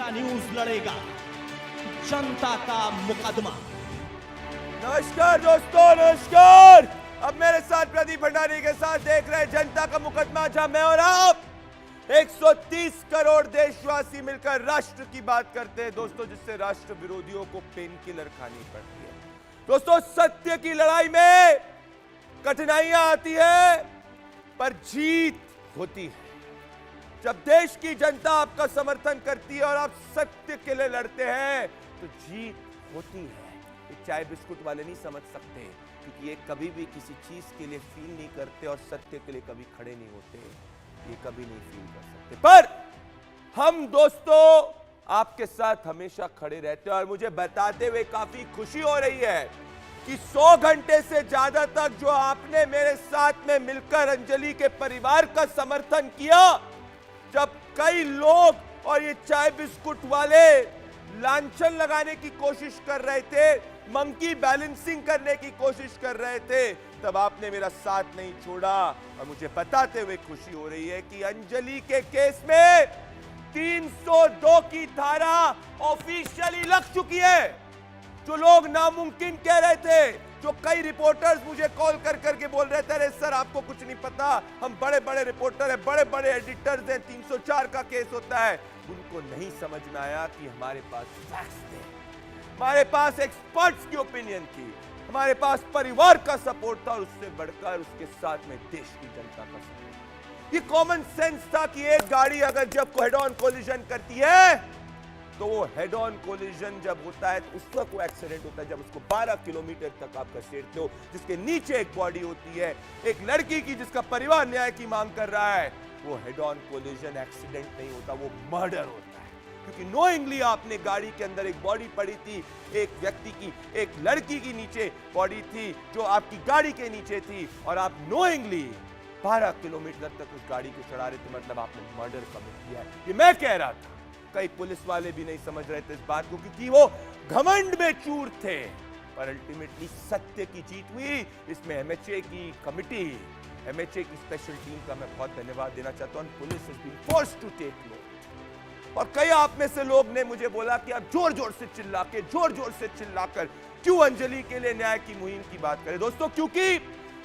India news लड़ेगा जनता का मुकदमा। नमस्कार दोस्तों, नमस्कार। अब मेरे साथ प्रदीप भंडारी के साथ देख रहे हैं जनता का मुकदमा, जहां मैं और आप 130 करोड़ देशवासी मिलकर राष्ट्र की बात करते हैं दोस्तों, जिससे राष्ट्र विरोधियों को पेन किलर खानी पड़ती है। दोस्तों, सत्य की लड़ाई में कठिनाइयां आती है पर जीत होती है। जब देश की जनता आपका समर्थन करती है और आप सत्य के लिए लड़ते हैं तो जीत होती है। ये चाय बिस्कुट वाले नहीं समझ सकते, क्योंकि ये कभी भी किसी चीज के लिए फील नहीं करते और सत्य के लिए कभी खड़े नहीं होते। ये कभी नहीं फील कर सकते, पर हम दोस्तों आपके साथ हमेशा खड़े रहते हैं। और मुझे बताते हुए काफी खुशी हो रही है कि 100 घंटे से ज्यादा तक जो आपने मेरे साथ में मिलकर अंजलि के परिवार का समर्थन किया, जब कई लोग और ये चाय बिस्कुट वाले लांछन लगाने की कोशिश कर रहे थे, मंकी बैलेंसिंग करने की कोशिश कर रहे थे, तब आपने मेरा साथ नहीं छोड़ा। और मुझे बताते हुए खुशी हो रही है कि अंजलि के केस में 302 की धारा ऑफिशियली लग चुकी है। जो लोग नामुमकिन कह रहे थे, जो कई रिपोर्टर्स मुझे कॉल कर करके बोल रहे थे, अरे सर आपको कुछ नहीं पता, हम बड़े बड़े रिपोर्टर हैं, बड़े बड़े एडिटर्स हैं, 304 का केस होता है, उनको नहीं समझ में आया कि हमारे पास फैक्ट्स थे, हमारे पास एक्सपर्ट्स की ओपिनियन थी, हमारे पास परिवार का सपोर्ट था और उससे बढ़कर उसके साथ में देश की जनता का सपोर्ट। ये कॉमन सेंस था कि एक गाड़ी अगर जब हेड ऑन कोलिजन करती है तो वो हेड ऑन कोलिजन जब होता है तो उस वक्त वो एक्सीडेंट होता है जब उसको 12 किलोमीटर तक आप घसीटते हो, जिसके नीचे एक बॉडी होती है, एक लड़की की जिसका परिवार न्याय की मांग कर रहा है। वो हेड ऑन कोलिजन एक्सीडेंट नहीं होता, वो मर्डर होता है, क्योंकि नोइंगली आपने गाड़ी के अंदर एक बॉडी पड़ी थी, एक व्यक्ति की, एक लड़की की नीचे बॉडी थी जो आपकी गाड़ी के नीचे थी, और आप नोइंगली 12 किलोमीटर तक उस गाड़ी को चढ़ा रहे थे, मतलब आपने मर्डर कमिट किया है। ये मैं कह रहा था, कई पुलिस वाले भी नहीं समझ रहे थे इस बात को, क्योंकि वो घमंड में चूर थे। पर अल्टीमेटली सत्य की जीत हुई। इसमें एमएचए की कमिटी, एमएचए की स्पेशल टीम का मैं बहुत धन्यवाद देना चाहता हूं। Police has been forced to take note. और कई आप में से लोग ने मुझे बोला कि आप जोर जोर से चिल्लाकर क्यों अंजलि के लिए न्याय की मुहिम की बात करें। दोस्तों, क्योंकि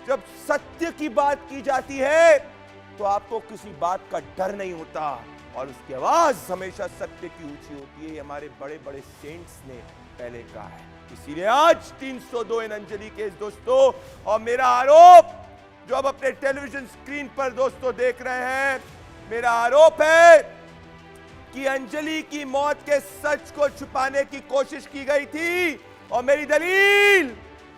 जब सत्य की बात की जाती है तो आपको किसी बात का डर नहीं होता और उसकी आवाज हमेशा सत्य की ऊंची होती है। हमारे बड़े बड़े सेंट्स ने पहले कहा है। इसीलिए आज 302 इन अंजलि केस दोस्तों, और मेरा आरोप जो अब अपने टेलीविजन स्क्रीन पर दोस्तों देख रहे हैं, मेरा आरोप है कि अंजलि की मौत के सच को छुपाने की कोशिश की गई थी। और मेरी दलील,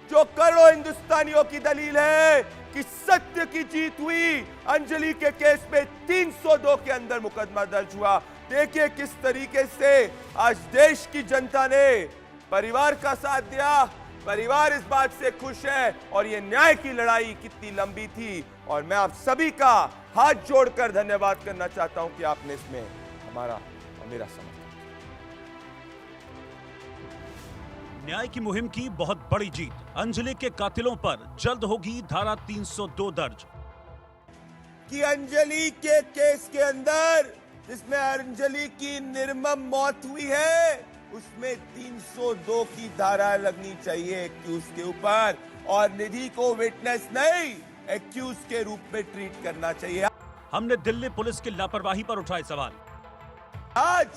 जो करोड़ों हिंदुस्तानियों की दलील है कि सत्य की जीत हुई। अंजलि के केस में 302 के अंदर मुकदमा दर्ज हुआ। देखिए किस तरीके से आज देश की जनता ने परिवार का साथ दिया। परिवार इस बात से खुश है और ये न्याय की लड़ाई कितनी लंबी थी। और मैं आप सभी का हाथ जोड़कर धन्यवाद करना चाहता हूं कि आपने इसमें हमारा और मेरा समर्थन। न्याय की मुहिम की बहुत बड़ी जीत। अंजलि के कातिलों पर जल्द होगी धारा 302 दर्ज। कि अंजलि के केस के अंदर जिसमें अंजलि की निर्मम मौत हुई है, उसमें 302 की धारा लगनी चाहिए एक्यूज के ऊपर, और निधि को विटनेस नहीं एक्यूज के रूप में ट्रीट करना चाहिए। हमने दिल्ली पुलिस की लापरवाही पर उठाए सवाल। आज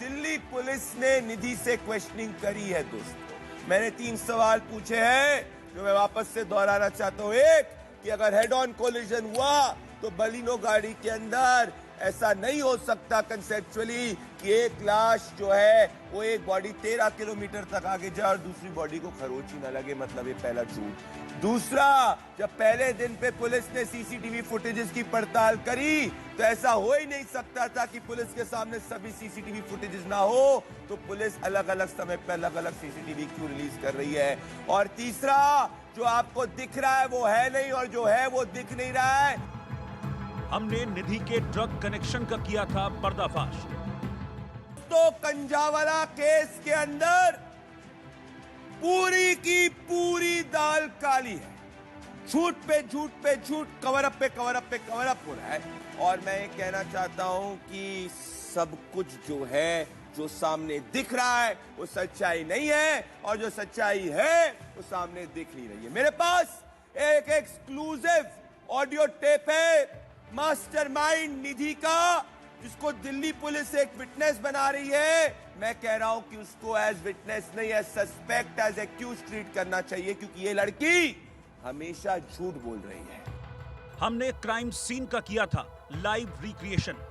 दिल्ली पुलिस ने निधि से क्वेश्चनिंग करी है दोस्तों। मैंने 3 सवाल पूछे हैं जो मैं वापस से दोहराना चाहता हूं। एक, कि अगर हेड ऑन कोलिजन हुआ तो बलिनो गाड़ी के अंदर ऐसा नहीं हो सकता कंसेप्चुअली कि एक लाश जो है वो एक बॉडी 13 किलोमीटर तक आगे जाए और दूसरी बॉडी को खरोच ही ना लगे, मतलब ये पहला झूठ। दूसरा, जब पहले दिन पे पुलिस ने सीसीटीवी फुटेजेस की पड़ताल करी तो ऐसा हो ही नहीं सकता था कि पुलिस के सामने सभी सीसीटीवी फुटेजेस ना हो, तो पुलिस अलग अलग समय पर अलग अलग सीसीटीवी क्यों रिलीज कर रही है। और तीसरा, जो आपको दिख रहा है वो है नहीं और जो है वो दिख नहीं रहा है। हमने निधि के ड्रग कनेक्शन का किया था पर्दाफाश। तो कंजावाला केस के अंदर पूरी की पूरी दाल काली है। झूठ पे झूठ पे झूठ, कवर अप पे कवर अप पे कवर अप हो रहा है। और मैं ये कहना चाहता हूं कि सब कुछ जो है जो सामने दिख रहा है वो सच्चाई नहीं है और जो सच्चाई है वो सामने दिख नहीं रही है। मेरे पास एक एक्सक्लूसिव ऑडियो टेप है मास्टरमाइंड निधि का, जिसको दिल्ली पुलिस एक विटनेस बना रही है। मैं कह रहा हूं कि उसको एज विटनेस नहीं, as suspect, as accused treat करना चाहिए, क्योंकि ये लड़की हमेशा झूठ बोल रही है। हमने क्राइम सीन का किया था live recreation.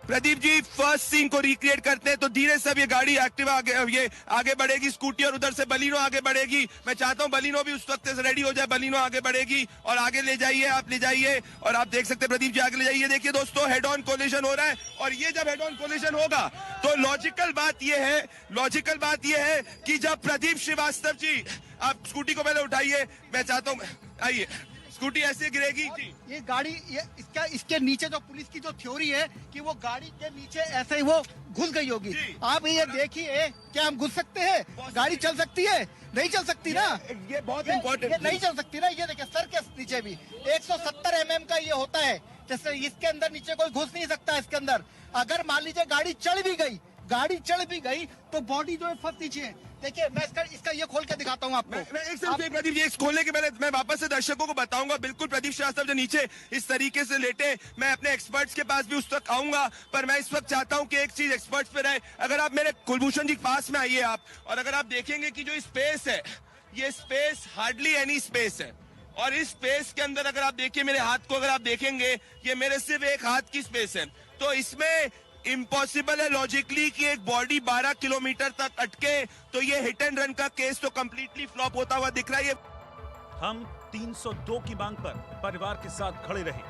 Pradeep ji, first scene को रिक्रिएट करते हैं तो धीरे से अब ये गाड़ी एक्टिवा आगे बढ़ेगी, स्कूटी, और उधर से बलिनो आगे बढ़ेगी। मैं चाहता हूं बलिनो भी उस वक्त से रेडी हो जाए। बलिनो आगे बढ़ेगी और आगे ले जाइए, आप ले जाइए, और आप देख सकते हैं प्रदीप जी आगे ले जाइए। देखिए दोस्तों, हेड ऑन कोलिजन हो रहा है, और ये जब हेड ऑन कोलिजन होगा तो लॉजिकल बात ये है कि जब प्रदीप श्रीवास्तव जी, आप स्कूटी को पहले उठाइए, मैं चाहता हूं, आइए, स्कूटी ऐसे गिरेगी जी। ये गाड़ी, ये इसके नीचे जो पुलिस की जो थ्योरी है कि वो गाड़ी के नीचे ऐसे ही वो घुस गई होगी। आप ये देखिए, क्या हम घुस सकते हैं? गाड़ी चल सकती है? नहीं चल सकती ना। ये बहुत इंपॉर्टेंट, नहीं चल सकती ना। ये देखिए सर के नीचे भी 170 mm का ये होता है, जैसे इसके अंदर नीचे कोई घुस नहीं सकता। इसके अंदर अगर मान लीजिए गाड़ी चढ़ भी गई तो बॉडी जो है फंस नीचे है। देखिए मैं इसका ये खोल के दिखाता हूँ आपको। प्रदीप जी, खोलने के पहले मैं वापस से दर्शकों को बताऊंगा, बिल्कुल प्रदीप श्रीवास्तव जो नीचे इस तरीके से लेटे, मैं अपने एक्सपर्ट्स के पास भी उस तक आऊंगा, पर मैं इस वक्त चाहता हूं कि एक चीज एक्सपर्ट्स पे रहे। अगर आप मेरे कुलभूषण जी के पास में आइए आप, और अगर आप देखेंगे कि जो स्पेस है, ये स्पेस हार्डली एनी स्पेस है, और इस स्पेस के अंदर अगर आप देखिए मेरे हाथ को, अगर आप देखेंगे ये मेरे सिर्फ एक हाथ की स्पेस है, तो इसमें इम्पॉसिबल है लॉजिकली कि एक बॉडी 12 किलोमीटर तक अटके। तो ये हिट एंड रन का केस तो कंप्लीटली फ्लॉप होता हुआ दिख रहा है। हम 302 की मांग पर परिवार के साथ खड़े रहे।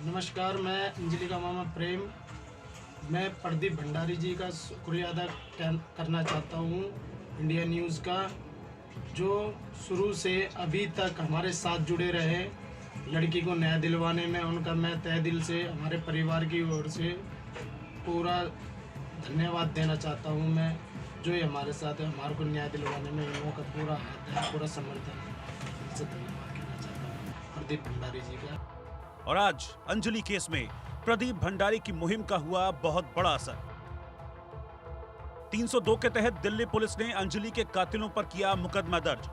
नमस्कार, मैं अंजलि का मामा प्रेम, मैं प्रदीप भंडारी जी का शुक्रिया अदा करना चाहता हूँ, इंडिया न्यूज़ का, जो शुरू से अभी तक हमारे साथ जुड़े रहे। लड़की को न्याय दिलवाने में उनका मैं तहे दिल से, हमारे परिवार की ओर से पूरा धन्यवाद देना चाहता हूँ। मैं जो ये हमारे साथ है, हमारे को न्याय दिलवाने में इन लोगों का पूरा हाथ है, पूरा समर्थन है, इससे धन्यवाद कहना चाहता हूँ प्रदीप भंडारी जी का। और आज अंजलि केस में प्रदीप भंडारी की मुहिम का हुआ बहुत बड़ा असर। 302 के तहत दिल्ली पुलिस ने अंजलि के कातिलों पर किया मुकदमा दर्ज।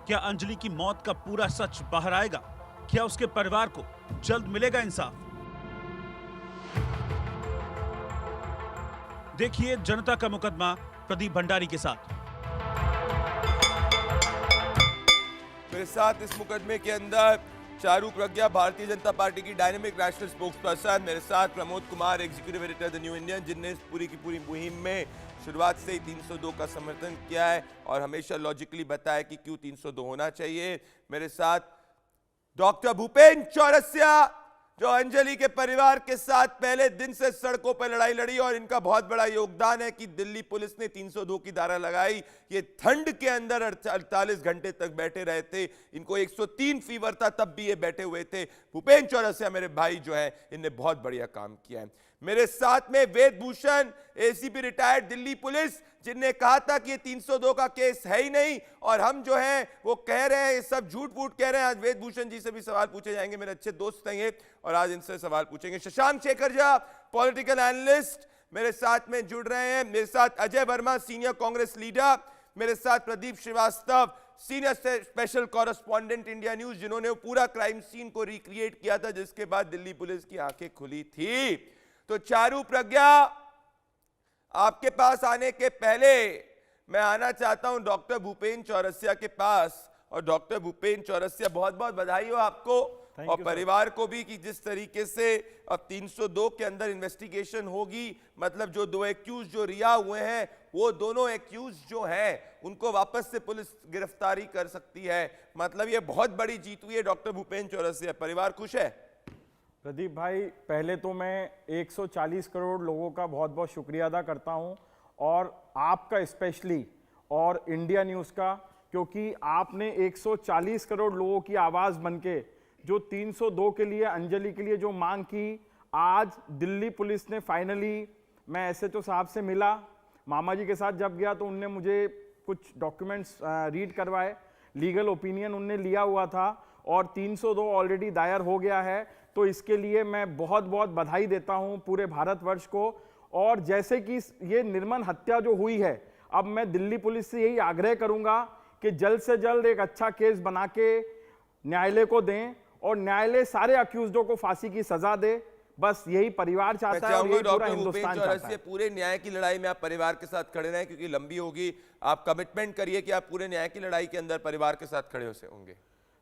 क्या अंजलि की मौत का पूरा सच बाहर आएगा? क्या उसके परिवार को जल्द मिलेगा इंसाफ? देखिए जनता का मुकदमा प्रदीप भंडारी के साथ। मेरे साथ इस मुकदमे के अंदर चारू प्रज्ञा, भारतीय जनता पार्टी की डायनेमिक नेशनल स्पोक्स पर्सन, मेरे साथ Pramod Kumar, executive editor the new Indian, जिनने इस पूरी की पूरी मुहिम में शुरुआत से ही 302 का समर्थन किया है और हमेशा लॉजिकली बताया कि क्यों 302 होना चाहिए। मेरे साथ डॉक्टर भूपेन चौरसिया, जो अंजलि के परिवार के साथ पहले दिन से सड़कों पर लड़ाई लड़ी, और इनका बहुत बड़ा योगदान है कि दिल्ली पुलिस ने 302 की धारा लगाई। ये ठंड के अंदर 48 घंटे तक बैठे रहे थे, इनको 103 फीवर था, तब भी ये बैठे हुए थे। भूपेन चौरसिया मेरे भाई जो है, इनने बहुत बढ़िया काम किया है। मेरे साथ में Ved Bhushan, ACP retired Delhi police, जिनने कहा था कि ये 302 का केस है ही नहीं, और हम जो हैं वो कह रहे हैं, ये सब झूठ फूट कह रहे हैं। आज वेद भूषण जी से भी सवाल पूछे जाएंगे, मेरे अच्छे दोस्त हैं ये, और आज इनसे सवाल पूछेंगे। शशांक शेखर झा, पॉलिटिकल एनालिस्ट, मेरे साथ में जुड़ रहे हैं। मेरे साथ अजय वर्मा, सीनियर कांग्रेस लीडर, मेरे साथ Pradeep Srivastava, senior special correspondent India News, जिन्होंने पूरा क्राइम सीन को रिक्रिएट किया था, जिसके बाद दिल्ली पुलिस की आंखें खुली थी। तो चारू प्रज्ञा, आपके पास आने के पहले मैं आना चाहता हूं डॉक्टर भूपेन चौरसिया के पास। और डॉक्टर भूपेन चौरसिया, बहुत बहुत बधाई हो आपको और परिवार को भी कि जिस तरीके से अब 302 के अंदर इन्वेस्टिगेशन होगी, मतलब जो दो एक्यूज जो रिहा हुए हैं, वो दोनों एक्यूज जो हैं उनको वापस से पुलिस गिरफ्तारी कर सकती है। मतलब ये बहुत बड़ी जीत हुई है। डॉक्टर भूपेन चौरसिया, परिवार खुश है? प्रदीप भाई, पहले तो मैं 140 करोड़ लोगों का बहुत बहुत शुक्रिया अदा करता हूं, और आपका स्पेशली, और इंडिया न्यूज़ का, क्योंकि आपने 140 करोड़ लोगों की आवाज़ बनके जो 302 के लिए, अंजलि के लिए जो मांग की, आज दिल्ली पुलिस ने फाइनली, मैं एसएचओ साहब से मिला, मामा जी के साथ जब गया तो उनने मुझे कुछ डॉक्यूमेंट्स रीड करवाए, लीगल ओपिनियन उनने लिया हुआ था, और 302 ऑलरेडी दायर हो गया है। तो इसके लिए मैं बहुत बहुत बधाई देता हूं पूरे भारतवर्ष को। और जैसे कि ये निर्मम हत्या जो हुई है, अब मैं दिल्ली पुलिस से यही आग्रह करूंगा कि जल्द से जल्द एक अच्छा केस बना के न्यायालय को दें और न्यायालय सारे अक्यूज्डों को फांसी की सजा दे। बस यही परिवार चाहता है और यही पूरा हिंदुस्तान चाहता है। पूरे न्याय की लड़ाई में आप परिवार के साथ खड़े रहें, क्योंकि लंबी होगी। आप कमिटमेंट करिए कि आप पूरे न्याय की लड़ाई के अंदर परिवार के साथ खड़े होंगे।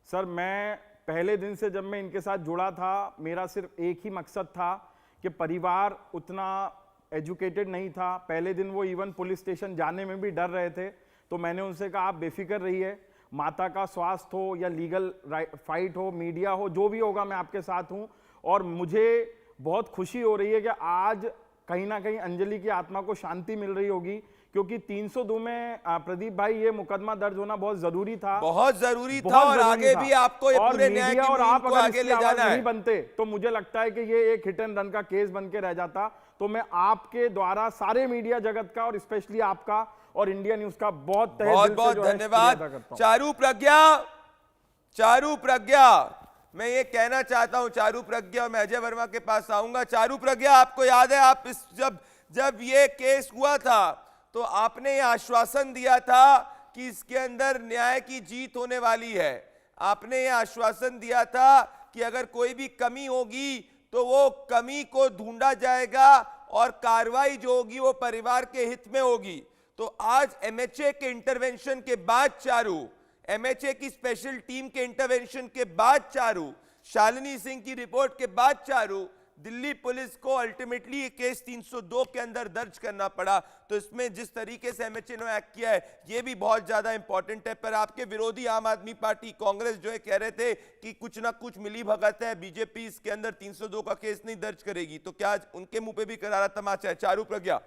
सर, मैं पहले दिन से जब मैं इनके साथ जुड़ा था, मेरा सिर्फ एक ही मकसद था कि परिवार उतना एजुकेटेड नहीं था। पहले दिन वो इवन पुलिस स्टेशन जाने में भी डर रहे थे। तो मैंने उनसे कहा आप बेफिक्र रहिए, माता का स्वास्थ्य हो या लीगल फाइट हो, मीडिया हो, जो भी होगा मैं आपके साथ हूं। और मुझे बहुत खुशी हो रही है कि आज कहीं ना कहीं अंजलि की आत्मा को शांति मिल रही होगी, क्योंकि 302 में प्रदीप भाई ये मुकदमा दर्ज होना बहुत जरूरी था, बहुत जरूरी था। और आगे भी आपको ये पूरे न्याय की और आप मुहिम को अगर आगे ले जाना है। नहीं बनते तो मुझे लगता है कि ये एक हिट एंड रन का केस बन के रह जाता। तो मैं आपके द्वारा सारे मीडिया जगत का और स्पेशली आपका और इंडिया न्यूज का बहुत बहुत धन्यवाद। चारू प्रज्ञा, मैं ये कहना चाहता हूं चारू प्रज्ञा, मैं अजय वर्मा के पास आऊंगा। चारू प्रज्ञा, आपको याद है आप जब ये केस हुआ था तो आपने ये आश्वासन दिया था कि इसके अंदर न्याय की जीत होने वाली है। आपने ये आश्वासन दिया था कि अगर कोई भी कमी होगी तो वो कमी को ढूंढा जाएगा और कार्रवाई जो होगी वो परिवार के हित में होगी। तो आज एमएचए के इंटरवेंशन के बाद चारू, एमएचए की स्पेशल टीम के इंटरवेंशन के बाद चारू, शालिनी सिंह की रिपोर्ट के बाद चारू, दिल्ली पुलिस को अल्टीमेटली ये केस 302 के अंदर दर्ज करना पड़ा। तो इसमें जिस तरीके से एमएचए ने एक्ट किया है ये भी बहुत ज्यादा इंपॉर्टेंट है। पर आपके विरोधी आम आदमी पार्टी, कांग्रेस जो है कह रहे थे कि कुछ ना कुछ मिली भगत है, बीजेपी इसके अंदर 302 का केस नहीं दर्ज करेगी। तो क्या आज उनके मुंह पे भी करारा तमाचा है? चारू प्रज्ञा।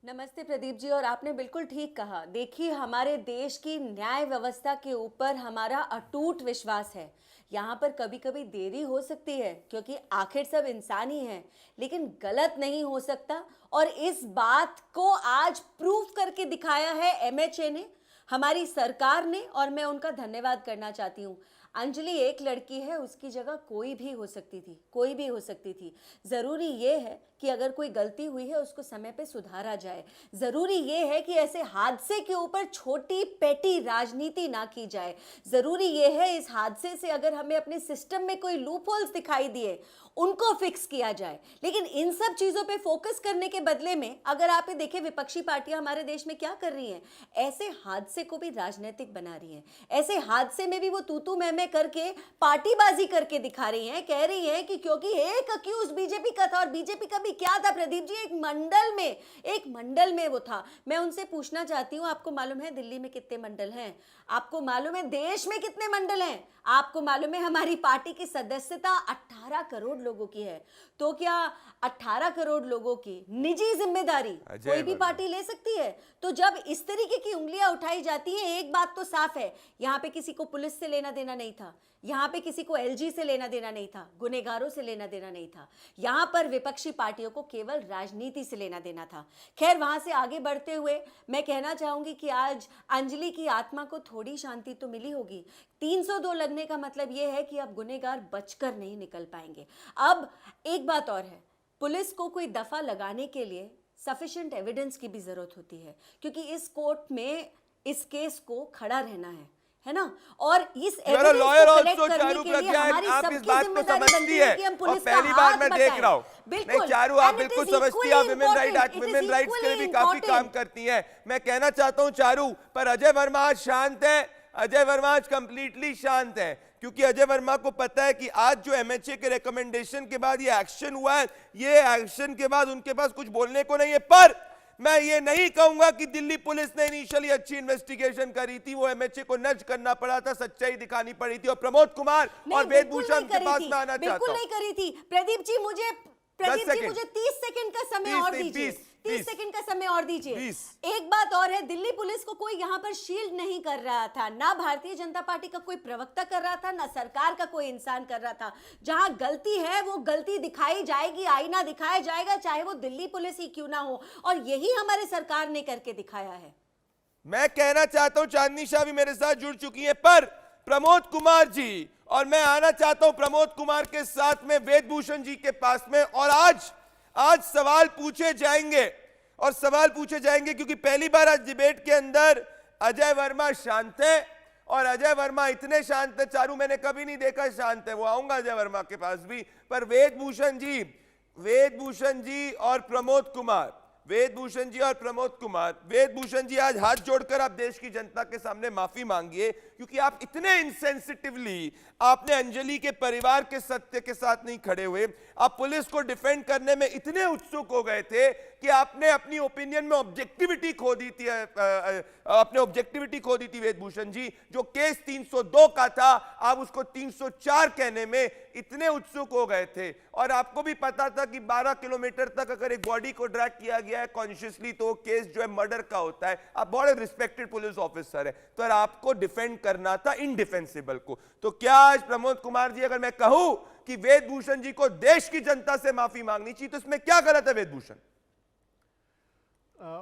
नमस्ते प्रदीप जी, और आपने बिल्कुल ठीक कहा। देखिए, हमारे देश की न्याय व्यवस्था के ऊपर हमारा अटूट विश्वास है। यहाँ पर कभी कभी देरी हो सकती है क्योंकि आखिर सब इंसान ही हैं, लेकिन गलत नहीं हो सकता। और इस बात को आज प्रूव करके दिखाया है एमएचए ने, हमारी सरकार ने, और मैं उनका धन्यवाद करना चाहती हूँ। अंजलि एक लड़की है, उसकी जगह कोई भी हो सकती थी, कोई भी हो सकती थी। ज़रूरी ये है कि अगर कोई गलती हुई है उसको समय पे सुधारा जाए। ज़रूरी ये है कि ऐसे हादसे के ऊपर छोटी पेटी राजनीति ना की जाए। ज़रूरी ये है इस हादसे से अगर हमें अपने सिस्टम में कोई लूप होल्स दिखाई दिए उनको फिक्स किया जाए। लेकिन इन सब चीज़ों पे फोकस करने के बदले में अगर आप ये देखें विपक्षी पार्टियां हमारे देश में क्या कर रही हैं, ऐसे हादसे को भी राजनीतिक बना रही हैं। ऐसे हादसे में भी वो तूतू मैं करके पार्टीबाजी करके दिखा रही हैं। कह रही हैं कि क्योंकि एक अक्यूज बीजेपी का था, और बीजेपी का भी क्या था प्रदीप जी, एक मंडल में वो था। मैं उनसे पूछना चाहती हूँ, आपको मालूम है दिल्ली में कितने मंडल हैं? आपको मालूम है देश में कितने मंडल हैं? आपको मालूम है हमारी पार्टी की सदस्यता 18 करोड़ लोगों की है। तो क्या 18 करोड़ लोगों की निजी जिम्मेदारी कोई भी पार्टी ले सकती है? तो जब इस तरीके की उंगलियां उठाई जाती हैं, एक बात तो साफ है, यहाँ पे किसी को पुलिस से लेना देना नहीं था, यहाँ पे किसी को एलजी से लेना देना नहीं था, गुनहगारों से लेना देना नहीं था। यहाँ पर विपक्षी पार्टियों को केवल राजनीति से लेना देना था। खैर, वहां से आगे बढ़ते हुए मैं कहना चाहूंगी कि आज अंजलि की आत्मा को थोड़ी शांति तो मिली होगी। 302 लगने का मतलब यह है कि अब गुनहगार बचकर नहीं निकल पाएंगे। अब एक बात और है, पुलिस को कोई दफा लगाने के लिए सफिशिएंट एविडेंस की भी जरूरत होती है, क्योंकि इस कोर्ट में इस केस को खड़ा रहना है ना। और इस एविडेंस को कलेक्ट करने के लिए हमारी सबकी जिम्मेदारी बनती है कि हम पुलिस का हाथ बटाएं। बिल्कुल चारू, आप बिल्कुल समझती हैं, वुमेन राइट्स के लिए भी काफी काम करती हैं। मैं कहना चाहता हूं चारू, पर अजय वर्मा आज शांत है। अजय वर्मा आज कंप्लीटली शांत है, क्योंकि अजय वर्मा को पता है कि आज जो एमएचए के रिकमेंडेशन के बाद ये एक्शन हुआ है, ये एक्शन के बाद उनके पास कुछ बोलने को नहीं है। पर मैं ये नहीं कहूंगा कि दिल्ली पुलिस ने इनिशियली अच्छी इन्वेस्टिगेशन करी थी, वो एमएचए को नज करना पड़ा था, सच्चाई दिखानी पड़ी थी। और प्रमोद कुमार और वेदभूषण के पास में आना चाहता हूं। बिल्कुल नहीं करी थी प्रदीप जी, मुझे 30 सेकंड का समय और दीजिए। 30 सेकंड का समय और दीजिए। एक बात और है, दिल्ली पुलिस को कोई यहाँ पर शील्ड नहीं कर रहा था, ना भारतीय जनता पार्टी का कोई प्रवक्ता कर रहा था, ना सरकार का कोई इंसान कर रहा था। जहां गलती है वो गलती दिखाई जाएगी, आईना दिखाया जाएगा, चाहे वो दिल्ली पुलिस ही क्यों ना हो। और यही हमारे सरकार ने करके दिखाया है। मैं कहना चाहता हूं, चांदनी शाह भी मेरे साथ जुड़ चुकी हैं, पर प्रमोद कुमार जी, और मैं आना चाहता हूं प्रमोद कुमार के साथ में वेदभूषण जी के पास में, और आज सवाल पूछे जाएंगे, और सवाल पूछे जाएंगे क्योंकि पहली बार आज डिबेट के अंदर अजय वर्मा शांत है, और अजय वर्मा इतने शांत है, चारू मैंने कभी नहीं देखा शांत है, वो आऊंगा अजय वर्मा के पास भी, पर वेदभूषण जी और प्रमोद कुमार, वेदभूषण जी आज हाथ जोड़कर आप देश की जनता के सामने माफी मांगिए, क्योंकि आप इतने इनसेंसिटिवली आपने अंजलि के परिवार के सत्य के साथ नहीं खड़े हुए, आप पुलिस को डिफेंड करने में इतने उत्सुक हो गए थे कि आपने अपनी ओपिनियन में ऑब्जेक्टिविटी खो दी थी, वेदभूषण जी। जो केस 302 का था, आप उसको 304 कहने में इतने उत्सुक हो गए थे, और आपको भी पता था कि 12 किलोमीटर तक अगर एक बॉडी को ड्रैग किया गया है कॉन्शियसली, तो केस जो है मर्डर का होता है। आप बहुत रिस्पेक्टेड पुलिस ऑफिसर है, तो आपको डिफेंड करना था इनडिफेंसिबल को। तो क्या आज प्रमोद कुमार जी, अगर मैं कहूं कि वेदभूषण जी को देश की जनता से माफी मांगनी चाहिए, तो इसमें क्या गलत है वेदभूषण?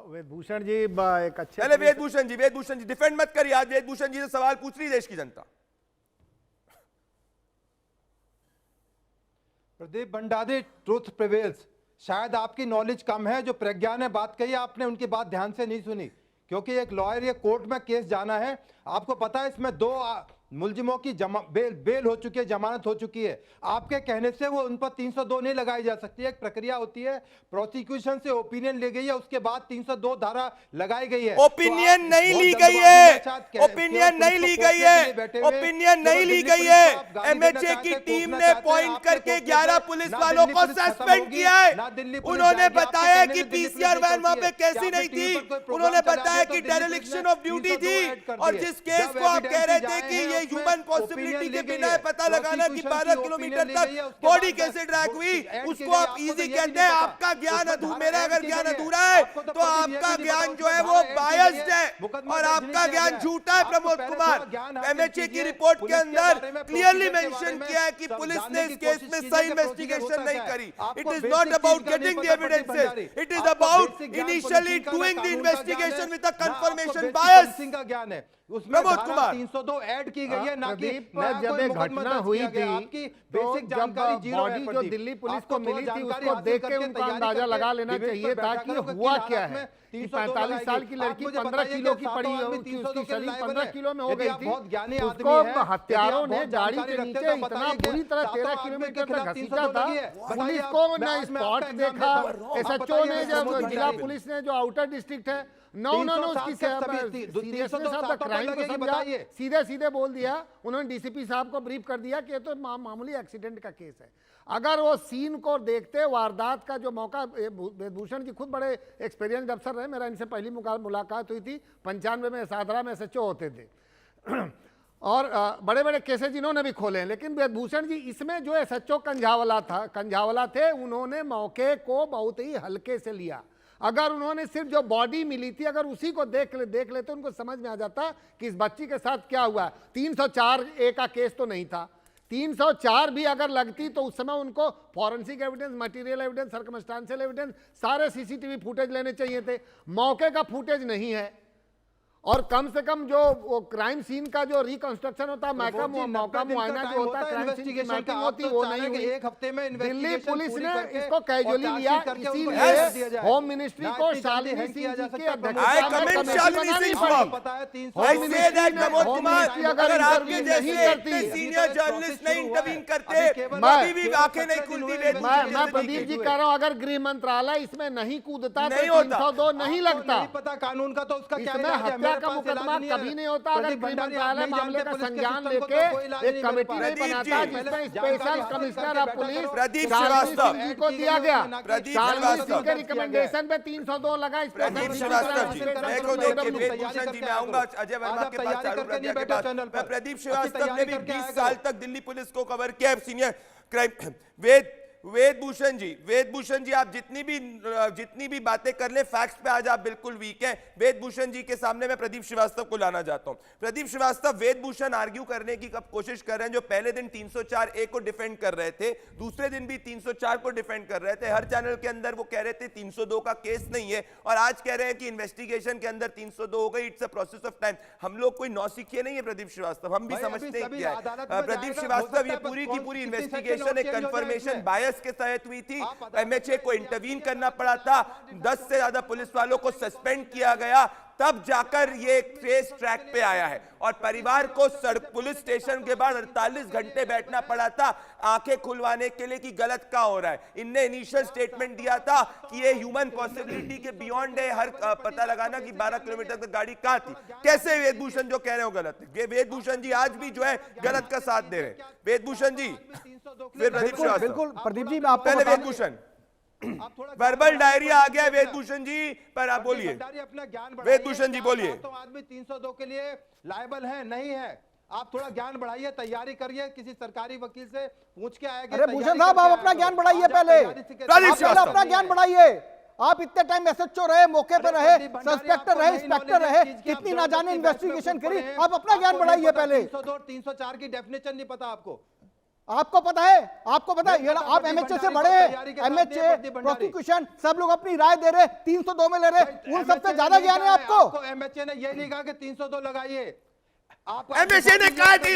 वेदभूषण जी एक अच्छे, पहले वेदभूषण जी डिफेंड मत करिए, आज वेदभूषण जी से सवाल पूछ रही देश की जनता। Pradeep Bhandari, truth prevails. शायद आपकी नॉलेज कम है, जो प्रज्ञा ने बात कही आपने उनकी बात ध्यान से नहीं सुनी, क्योंकि एक लॉयर ये कोर्ट में केस जाना है, आपको पता है इसमें 2 मुलजिमों की बेल हो चुकी है, जमानत हो चुकी है। आपके कहने से वो उन पर 302 नहीं लगाई जा सकती है, एक प्रक्रिया होती है, प्रोसिक्यूशन से ओपिनियन ली गई है, उसके बाद 302 धारा लगाई गई है। ओपिनियन नहीं ली गई है, ओपिनियन नहीं ली गई है, ओपिनियन नहीं ली गई है। एमएचए की टीम ने पॉइंट करके 11 पुलिस वालों को सस्पेंड किया है। उन्होंने बताया कि पीसीआर वैन वहां पे कैसी नहीं थी, उन्होंने बताया कि डेरेलिक्शन ऑफ ड्यूटी थी, और जिस केस को आप कह रहे थे कि ये ह्यूमन पॉसिबिलिटी के बिना पता लगाना कि 12 किलोमीटर तक बॉडी कैसे ड्रैग हुई, उसको आप इजी कहते हैं। आपका ज्ञान मेरा अगर ज्ञान अधूरा है, तो आपका ज्ञान जो है वो बायस्ड है, और आपका ज्ञान झूठा है। प्रमोद कुमार, एमएचए की रिपोर्ट के अंदर क्लियरली मेंशन किया है कि पुलिस ने इस केस में सही इन्वेस्टिगेशन नहीं करी। It is not about getting the evidences, it is about initially doing the investigation with a confirmation bias. का ज्ञान है, उसमें प्रमोद कुमार 302 ऐड की गई है, ना कि जब एक घटना हुई थी, आपकी तो बेसिक जब जानकारी जीरो है। बॉडी जो दिल्ली पुलिस को मिली थी, उसको देख के उनको अंदाजा लगा लेना चाहिए था कि हुआ क्या है। कि 45 साल की लड़की 15 किलो की पड़ी है, उसकी शरीर 15 किलो में हो गई थी, उसको हत्यारों ने गाड़ी के नीचे इतना बुरी तरह 13 किलोमीटर तक घसीटा था। पुलिस को न स्पॉट देखा, एसएचओ ने, जब जिला पुलिस ने जो आउटर डिस्ट्रिक्ट है, नो उसकी सीरियसनेस ऑफ द क्राइम को समझा, सीधे बोल दिया। उन्होंने डीसीपी साहब को ब्रीफ कर दिया कि ये तो मामूली एक्सीडेंट का केस है। अगर वो सीन को देखते, वारदात का जो मौका, वेदभूषण जी खुद बड़े एक्सपीरियंस अफसर रहे, मेरा इनसे पहली मुलाकात हुई थी 95 में, सादरा में एसएचओ होते थे, और बड़े बड़े केसेज इन्होंने भी खोले हैं। लेकिन वेदभूषण जी इसमें जो एसएचओ कंझावला थे, उन्होंने मौके को बहुत ही हल्के से लिया। अगर उन्होंने सिर्फ जो बॉडी मिली थी, अगर उसी को देख ले तो उनको समझ में आ जाता कि इस बच्ची के साथ क्या हुआ है। 304A का केस तो नहीं था, 304 भी अगर लगती तो उस समय उनको forensic evidence, material evidence, circumstantial evidence, सारे सीसीटीवी फुटेज लेने चाहिए थे। मौके का फुटेज नहीं है, और कम से कम जो वो क्राइम सीन का जो रिकंस्ट्रक्शन होता है, मौका मुआयना जो होता है, क्राइम सीन की मैपिंग होती है, वो नहीं हुई। एक हफ्ते में दिल्ली पुलिस ने इसको कैजुअली लिया, इसीलिए होम मिनिस्ट्री को शालिनी सिंह जी के अध्यक्षता में कमेटी बनानी पड़ी। I say that Pramod Kumar, अगर आपके जैसे सीनियर जर्नलिस्ट नहीं इंटरवीन करते, कभी भी आंखें नहीं खुलती। मैं प्रदीप जी कह रहा हूं, अगर गृह मंत्रालय इसमें नहीं कूदता तो 302 नहीं लगता। पता कानून का, तो उसका क्या हत्या का मुकदमा कभी नहीं होता अगर गृह मंत्रालय मामले का संज्ञान लेके एक कमेटी नहीं बनाता, जिसमें special commissioner of police Pradeep Shrivastava ji को दिया गया। प्रदीप श्रीवास्तव के रिकमेंडेशन पे 302 लगा। प्रदीप श्रीवास्तव जी, देखो देखिए, वेदभूषण जी मैं आऊंगा अजय वर्मा के पास, चारू प्रज्ञा के पास। प्रदीप श्रीवास्तव ने भी 20 साल तक दिल्ली पुलिस को कवर किया, सीनियर क्राइम। वेदभूषण जी, आप जितनी भी बातें कर ले, फैक्ट्स पे आज आप बिल्कुल वीक हैं। वेदभूषण जी के सामने मैं प्रदीप श्रीवास्तव को लाना चाहता हूं। प्रदीप श्रीवास्तव, वेदभूषण आर्ग्यू करने की कब कोशिश कर रहे हैं, जो पहले दिन 304A को डिफेंड कर रहे थे, दूसरे दिन भी 304 को डिफेंड कर रहे थे। हर चैनल के अंदर वो कह रहे थे 302 का केस नहीं है, और आज कह रहे हैं कि इन्वेस्टिगेशन के अंदर 302 हो गई, it's a process of time. हम लोग कोई नौसिखिए नहीं है प्रदीप श्रीवास्तव, हम भी समझते हैं क्या है। प्रदीप श्रीवास्तव, ये पूरी की पूरी इन्वेस्टिगेशन एक कंफर्मेशन बायस के तहत हुई थी। एमएचए को इंटरवीन करना पड़ा था, 10 से ज्यादा पुलिस वालों को सस्पेंड किया गया, तब जाकर ये केस ट्रैक पे आया है। और परिवार को पुलिस स्टेशन के बाद 48 घंटे बैठना पड़ा था आंखें खुलवाने के लिए कि गलत क्या हो रहा है। इनने इनिशियल स्टेटमेंट दिया था कि ये ह्यूमन पॉसिबिलिटी के बियॉन्ड है, हर पता लगाना कि 12 किलोमीटर तक गाड़ी कहां थी। कैसे वेदभूषण जो कह रहे हो गलत है, वेदभूषण जी आज भी जो है गलत का साथ दे रहे हैं। वेदभूषण जी, फिर प्रदीप श्रीवास्तव। बिल्कुल प्रदीप जी, मैं आपको पहले वेदभूषण, वर्बल डायरिया आ गया वेदभूषण जी, पर आप बोलिए। अपना ज्ञान वेदभूषण जी बोलिए। तो आदमी 302 के लिए लायबल है नहीं है, आप थोड़ा ज्ञान बढ़ाइए, तैयारी करिए, किसी सरकारी वकील से पूछ के आएंगे। अरे भूषण साहब, आप अपना ज्ञान बढ़ाइए, पहले अपना ज्ञान बढ़ाइए। आप इतने टाइम एसएचओ रहे, मौके पर रहे, सस्पेक्टर रहे, इंस्पेक्टर रहे, कितनी ना जाने इन्वेस्टिगेशन करी, आप अपना ज्ञान बढ़ाइए पहले। 304 की डेफिनेशन नहीं पता आपको? आपको पता है, आपको पता है, आप एमएचए से बड़े हैं, एमएचए प्रोसिक्यूशन सब लोग अपनी राय दे रहे, 302 में ले रहे, उन सबसे ज्यादा ज्ञान है आपको। एमएचए ने यही लिखा कि 302 लगाइए। एमएचए ने कहा था,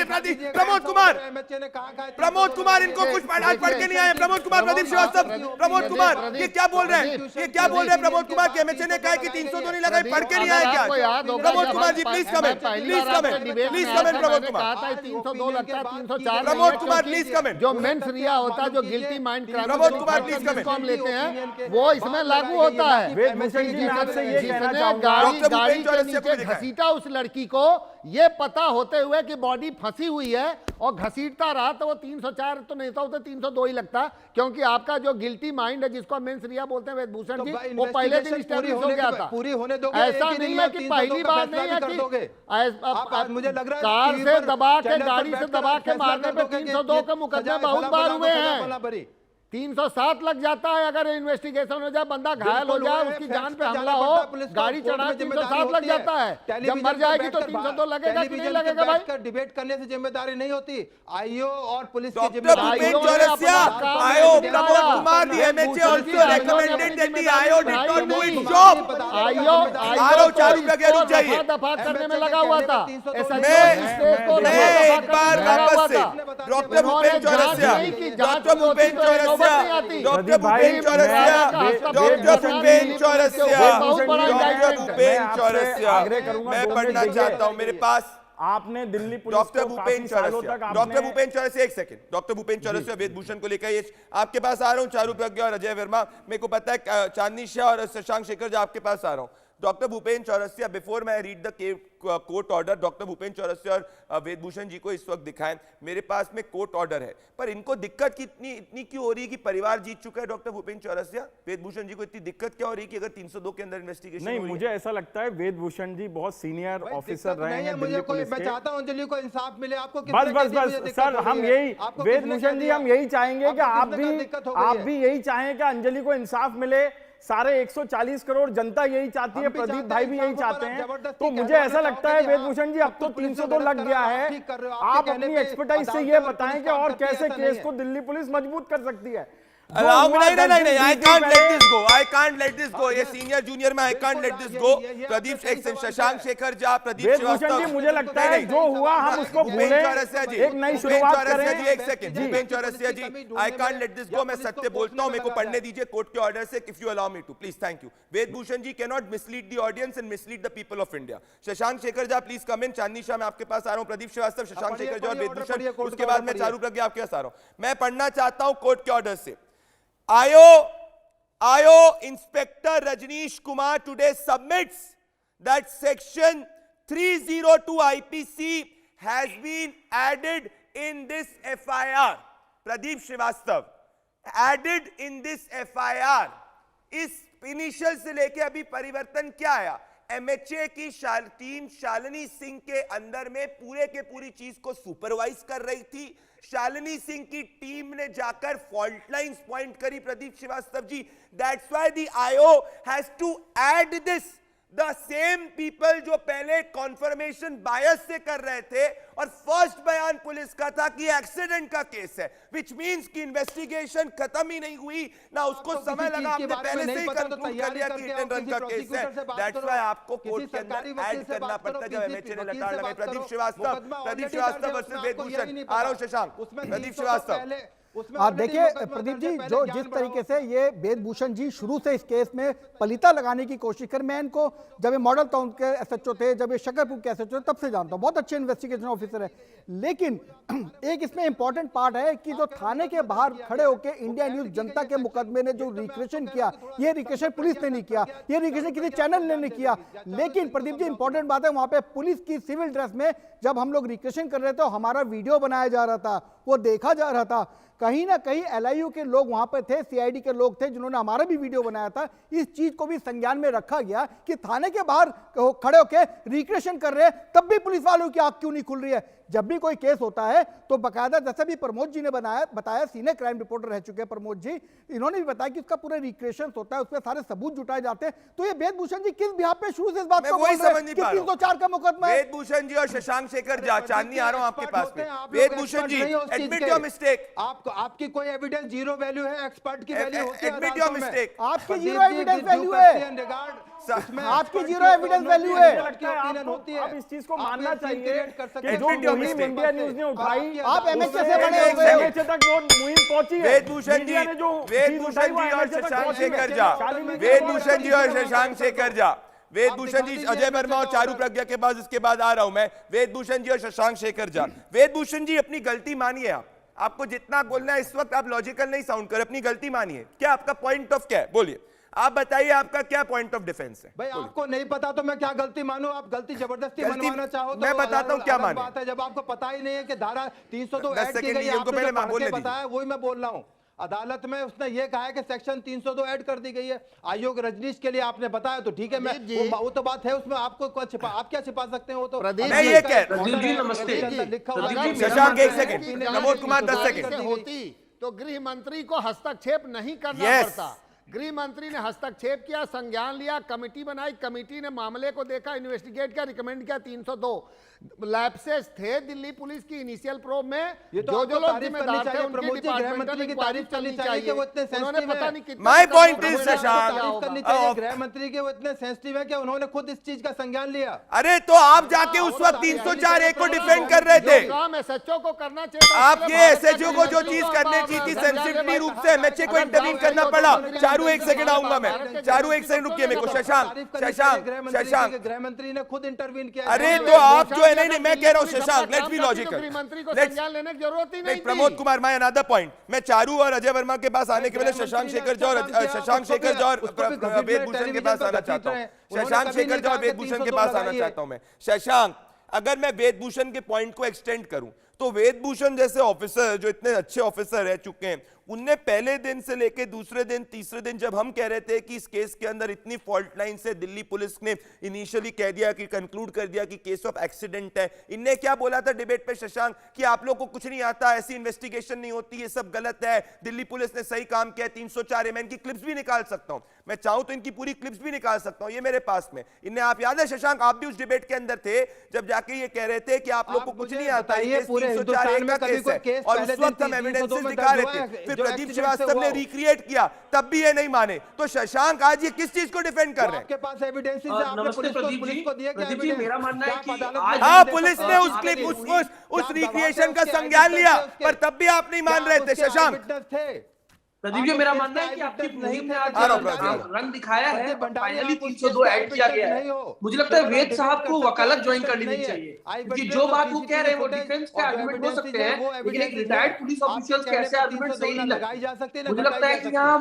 प्रमोद कुमार, एमएचए ने कहा, प्रमोद कुमार इनको कुछ आज पढ़ के नहीं आए। प्रमोद कुमार, प्रदीप श्रीवास्तव, प्रमोद कुमार ये क्या बोल रहे हैं, ये क्या बोल रहे हैं प्रमोद कुमार कि एमएचए ने कहा कि 302 नहीं लगाई, पढ़ के नहीं आए क्या? Pramod Kumar ji please comment, please comment, please comment. Pramod Kumar, 302 लगता है, 304। Pramod Kumar please comment. जो मेंस रिया होता है, जो guilty mind Pramod Kumar please comment हम लेते हैं, वो इसमें लागू होता है। वेदभूषण जी, मैं आपसे ये कहना चाहूंगा, गाड़ी के नीचे घसीटा उस लड़की को, ये पता होते हुए कि बॉडी फंसी हुई है और घसीटता रहा, तो वो 304 तो नहीं था, वो तो 302 ही लगता, क्योंकि आपका जो गिल्टी माइंड है, जिसको मेंस रिया बोलते हैं वेदभूषण जी, वो पहले दिन स्टैब्लिश हो गया था। पूरी होने दोगे, ऐसा नहीं है कि पहली बार नहीं है कि मुझे लग रहा है कार से दबा के, गाड़ी से दबा के मारने पे 302 के मुकदमे बहुत बार हुए हैं। 307 लग जाता है अगर इन्वेस्टिगेशन हो जाए, बंदा घायल हो जाए, उसकी जान पे हमला हो, गाड़ी चढ़ाए 307 लग जाता है। जब मर जाएगी तो 302 लगेगा कि नहीं लगेगा भाई? डिबेट करने से जिम्मेदारी नहीं होती, आईओ और पुलिस की डॉक्टर जिम्मेदारी। Bhupen Chaurasia, IO Pramod Kumar, the MHA also recommended that the IO did not do its job. IO Charu लगे, रुक जाइए। दफा करने में लगा हुआ था। मैं एक बार वापस से doctor Bhupen Chaurasia, doctor Bhupen Chaurasia, doctor Bhupen Chaurasia, doctor Bhupen Chaurasia, doctor Bhupen Chaurasia, मैं पढ़ना चाहता हूं, मेरे पास आपने दिल्ली पुलिस डॉक्टर को भूपेन काफी सालों चौरसिया, तक डॉक्टर भूपेन चौरसिया, एक सेकंड, डॉक्टर भूपेन चौरसिया वेदभूषण को लेकर ये आपके पास आ रहा हूं, चारू प्रज्ञा और अजय वर्मा, मेरे को पता है चांदनी शाह और शशांक शेखर जो आपके पास आ रहा हूं। डॉक्टर भूपेन चौरसिया, बिफोर मैं read the court order, doctor Bhupen Chaurasia और वेदभूषण जी को इस वक्त दिखाएं, मेरे पास में कोर्ट ऑर्डर है, पर इनको दिक्कत इतनी क्यों हो रही है कि परिवार जीत चुका है? डॉक्टर भूपेन चौरसिया, वेदभूषण जी को इतनी दिक्कत क्या हो रही है कि अगर 302 के अंदर इन्वेस्टिगेशन नहीं, मुझे ऐसा लगता है वेदभूषण जी बहुत सीनियर ऑफिसर रहे हैं दिल्ली पुलिस के। मैं चाहता हूं अंजलि को इंसाफ मिले, आपको बस सर, हम यही वेदभूषण जी, हम यही चाहेंगे कि आप भी यही चाहें कि अंजलि को इंसाफ मिले। सारे 140 करोड़ जनता यही चाहती है, प्रदीप भाई भी यही चाहते हैं। तो मुझे ऐसा लगता है वेदभूषण जी, अब तो 302 लग गया है, आप अपनी एक्सपर्टाइज से ये बताएं कि और कैसे केस को दिल्ली पुलिस मजबूत कर सकती है। नहीं, I can't let this go. I can't let this go. ये सीनियर जूनियर में I can't let this go. Pradeep Shashank Shekhar जा, प्रदीप श्रीवास्तव जी, मुझे लगता है जो हुआ हम उसको भूलें, एक नई शुरुआत करें। एक second, Bhupen Chaurasia ji, I can't let this go. मैं सत्य बोलता हूं, मेरे को पढ़ने दीजिए कोर्ट के ऑर्डर से, if you allow me to, please, thank you. वेदभूषण ji cannot mislead the audience and mislead the people of India. Shashank Shekhar जा, प्लीज कम इन। चांदनी शाह, मैं आपके पास आ रहा हूं। प्रदीप श्रीवास्तव, शशांक शेखर जा, वेदभूषण, उसके बाद मैं चारू प्रज्ञा आपके पास आ रहा हूं। मैं पढ़ना चाहता हूं कोर्ट के ऑर्डर से। IO Inspector Rajneesh Kumar today submits that section 302 IPC has been added in this FIR. Pradeep Srivastava, added in this FIR. इस इनिशियल से लेके अभी परिवर्तन क्या आया? एमएचए की टीम शालिनी सिंह के अंदर में पूरे के पूरी चीज को सुपरवाइज कर रही थी। शालिनी सिंह की टीम ने जाकर फॉल्ट लाइंस पॉइंट करी Pradeep Shrivastava ji. That's why the IO has to add this, the same people जो पहले कॉन्फर्मेशन बायस से कर रहे थे और फर्स्ट बयान पुलिस का था कि एक्सीडेंट का केस है, विच मींस कि इन्वेस्टिगेशन खत्म ही नहीं हुई ना, उसको समय लगा, हमने पहले से ही कंक्लूड कर लिया कि हिट एंड रन का केस है। दैट्स व्हाई आपको कोर्ट के अंदर ऐड करना पड़ता जब एमएचए ने लताड़ लगाई। प्रदीप श्रीवास्तव वर्सेस वेदभूषण। आ रहा हूं शशांक, प्रदीप श्रीवास्तव। आप देखिए प्रदीप जी, जो जिस तरीके से ये वेदभूषण जी शुरू से इस केस में पलीता लगाने की कोशिश कर, मैं इनको जब ये मॉडल टाउन के एसएचओ थे, जब ये शकरपुर के एसएचओ थे, तब से जानता हूं, बहुत अच्छे इन्वेस्टिगेशन ऑफिसर है। लेकिन एक इसमें इंपॉर्टेंट पार्ट है कि जो थाने के बाहर खड़े होकर इंडिया न्यूज जनता के मुकदमे ने जो रिक्वेशन किया, ये रिक्वेशन पुलिस ने नहीं किया, ये रिक्वेशन किसी चैनल ने नहीं किया। लेकिन प्रदीप जी इंपॉर्टेंट बात है, वहां पे पुलिस की सिविल ड्रेस में जब हम लोग रिक्वेशन कर रहे थे, हमारा वीडियो बनाया जा रहा था, वो देखा जा रहा था। कहीं ना कहीं एलआईयू के लोग वहां पर थे, सीआईडी के लोग थे जिन्होंने हमारा भी वीडियो बनाया था। इस चीज को भी संज्ञान में रखा गया कि थाने के बाहर खड़े होकर रिक्वेशन कर रहे हैं, तब भी पुलिस वालों की आंख क्यों नहीं खुल रही है। जब भी कोई केस होता है तो बकायदा, जैसे भी प्रमोद जी ने बताया, सीनियर क्राइम रिपोर्टर रह चुके हैं प्रमोद जी, इन्होंने भी बताया कि उसका पूरा रिक्वेशन होता है, उसमें सारे सबूत जुटाए जाते हैं। तो ये वेदभूषण जी किस बिहाफ पे शुरू से इस बात को बोल रहे हैं कि 304 का मुकदमा है? वेदभूषण जी और शशांक शेखर चांदनी आ रहा हूं आपके पास में। वेदभूषण जी, एडमिट योर मिस्टेक। आपकी कोई एविडेंस जीरो वैल्यू है, एक्सपर्ट की वैल्यू होती है। Admit your mistake. आपकी जीरो एविडेंस वैल्यू है, आपकी जीरो एविडेंस वैल्यू है। आप इस चीज को मानना चाहिए कि जो मुहिम इंडिया न्यूज ने उठाई, आप एमएचए से बने हुए हो, एमएचए तक वो मुहिम पहुंची है। वेदभूषण जी और शशांक शेखर झा, वेदभूषण जी और शशांक शेखर झा, वेदभूषण जी, अजय वर्मा और चारू प्रज्ञा के बाद इसके बाद आ रहा हूं मैं। वेदभूषण जी और शशांक शेखर झा। वेदभूषण जी अपनी गलती मानिए। आपको जितना बोलना है इस वक्त आप लॉजिकल नहीं साउंड कर, अपनी गलती मानिए। क्या आपका पॉइंट ऑफ क्या है, बोलिए। आप बताइए आपका क्या पॉइंट ऑफ डिफेंस है। भाई आपको नहीं पता तो मैं क्या गलती मानूं? आप गलती जबरदस्ती मनवाना चाहो तो मैं बताता हूं क्या माने। बात है, जब आपको पता ही नहीं है कि धारा 302 ऐड की गई है, आपने जो बताया वही मैं बोल रहा हूं। अदालत में उसने ये कहा है कि सेक्शन 302 ऐड कर दी गई है। आयोग रजनीश के लिए आपने बताया तो ठीक है, मैं वो तो बात है, उसमें आपको क्या छिपा, आप क्या छिपा सकते हैं? वो तो मैं ये कह शशांक, एक सेकंड, प्रमोद कुमार 10 सेकंड होती तो गृह मंत्री को हस्तक्षेप नहीं करना पड़ता। गृह मंत्री ने हस्तक्षेप किया, संज्ञान लिया, कमेटी बनाई, कमेटी ने मामले को देखा, इन्वेस्टिगेट किया, रिकमेंड किया। 302 लैप्सेस थे दिल्ली पुलिस की इनिशियल प्रोब में, जो लोग जिम्मेदार थे उनकी डिपार्टमेंटल इंक्वायरी चलनी चाहिए। उन्होंने पता नहीं कितना, माय पॉइंट इज शशांक, करनी चाहिए गृह मंत्री के, वो इतने सेंसिटिव है कि उन्होंने खुद इस चीज का संज्ञान लिया। अरे तो आप जाके उस वक्त 304 ए को डिफेंड कर रहे थे। काम एसएचओ को करना चाहिए। आप ये एसएचओ को जो चीज करने की थी, सेंसिटिव रूप से एमएचए को इंटरवीन करना पड़ा। चारू एक सेकंड आऊंगा मैं, चारू एक सेकंड रुकिए मेरे को। शशांक गृह मंत्री ने खुद इंटरवीन किया। अरे तो आप जो है, नहीं मैं कह रहा हूं शशांक, लेट्स बी लॉजिकल। मंत्री को संज्ञान लेने की जरूरत ही नहीं थी। Pramod Kumar, my another point, मैं चारू और अजय वर्मा के पास आने के पहले शशांक शेखर झा और वेदभूषण के पास आना चाहता हूं। शशांक शेखर झा और वेदभूषण के पास आना चाहता हूं मैं। शशांक, अगर मैं वेदभूषण के पॉइंट को एक्सटेंड करूं तो वेदभूषण जैसे ऑफिसर जो इतने अच्छे ऑफिसर रह चुके हैं, उनने पहले दिन से लेके दूसरे दिन, तीसरे दिन, जब हम कह रहे थे कि इस केस के अंदर इतनी फॉल्ट लाइन से, दिल्ली पुलिस ने इनिशियली कह दिया कि कंक्लूड कर दिया कि केस ऑफ एक्सीडेंट है। इनने क्या बोला था डिबेट पे शशांक कि आप लोग को कुछ नहीं आता, ऐसी इन्वेस्टिगेशन नहीं होती, ये सब गलत है, दिल्ली पुलिस ने सही काम किया। 304 मैं इनकी क्लिप्स भी निकाल सकता हूं, मैं चाहूं तो इनकी पूरी क्लिप्स भी निकाल सकता हूं, ये मेरे पास में। इनने, आप याद है शशांक, आप भी उस डिबेट के अंदर थे जब जाके ये कह रहे थे कि आप लोग को कुछ नहीं आता, ये 304 का केस है, और उस वक्त हम एविडेंसेस दिखा रहे थे। फिर प्रदीप श्रीवास्तव ने रिक्रिएट किया, तब भी ये नहीं माने। तो शशांक आज ये किस चीज को डिफेंड कर रहे हैं? आपके पास एविडेंस है, आपने पुलिस को दिया क्या? मेरा मानना है कि हाँ, पुलिस ने उस क्लिप, उस रिक्रिएशन का संज्ञान लिया, पर तब भी आप नहीं मान रहे थे शशांक। प्रदीप जी, मेरा मानना है कि आपकी मुहिम ने आज रंग दिखाया है, फाइनली 302 ऐड किया गया है। मुझे लगता है वेद साहब को वकालत ज्वाइन कर लेनी चाहिए, क्योंकि जो बात वो कह रहे हैं वो डिफेंस के आर्गुमेंट हो सकते हैं, लेकिन एक रिटायर्ड पुलिस ऑफिशियल के ऐसे आर्गुमेंट सही नहीं लगाई जा सकते। मुझे लगता है कि यहाँ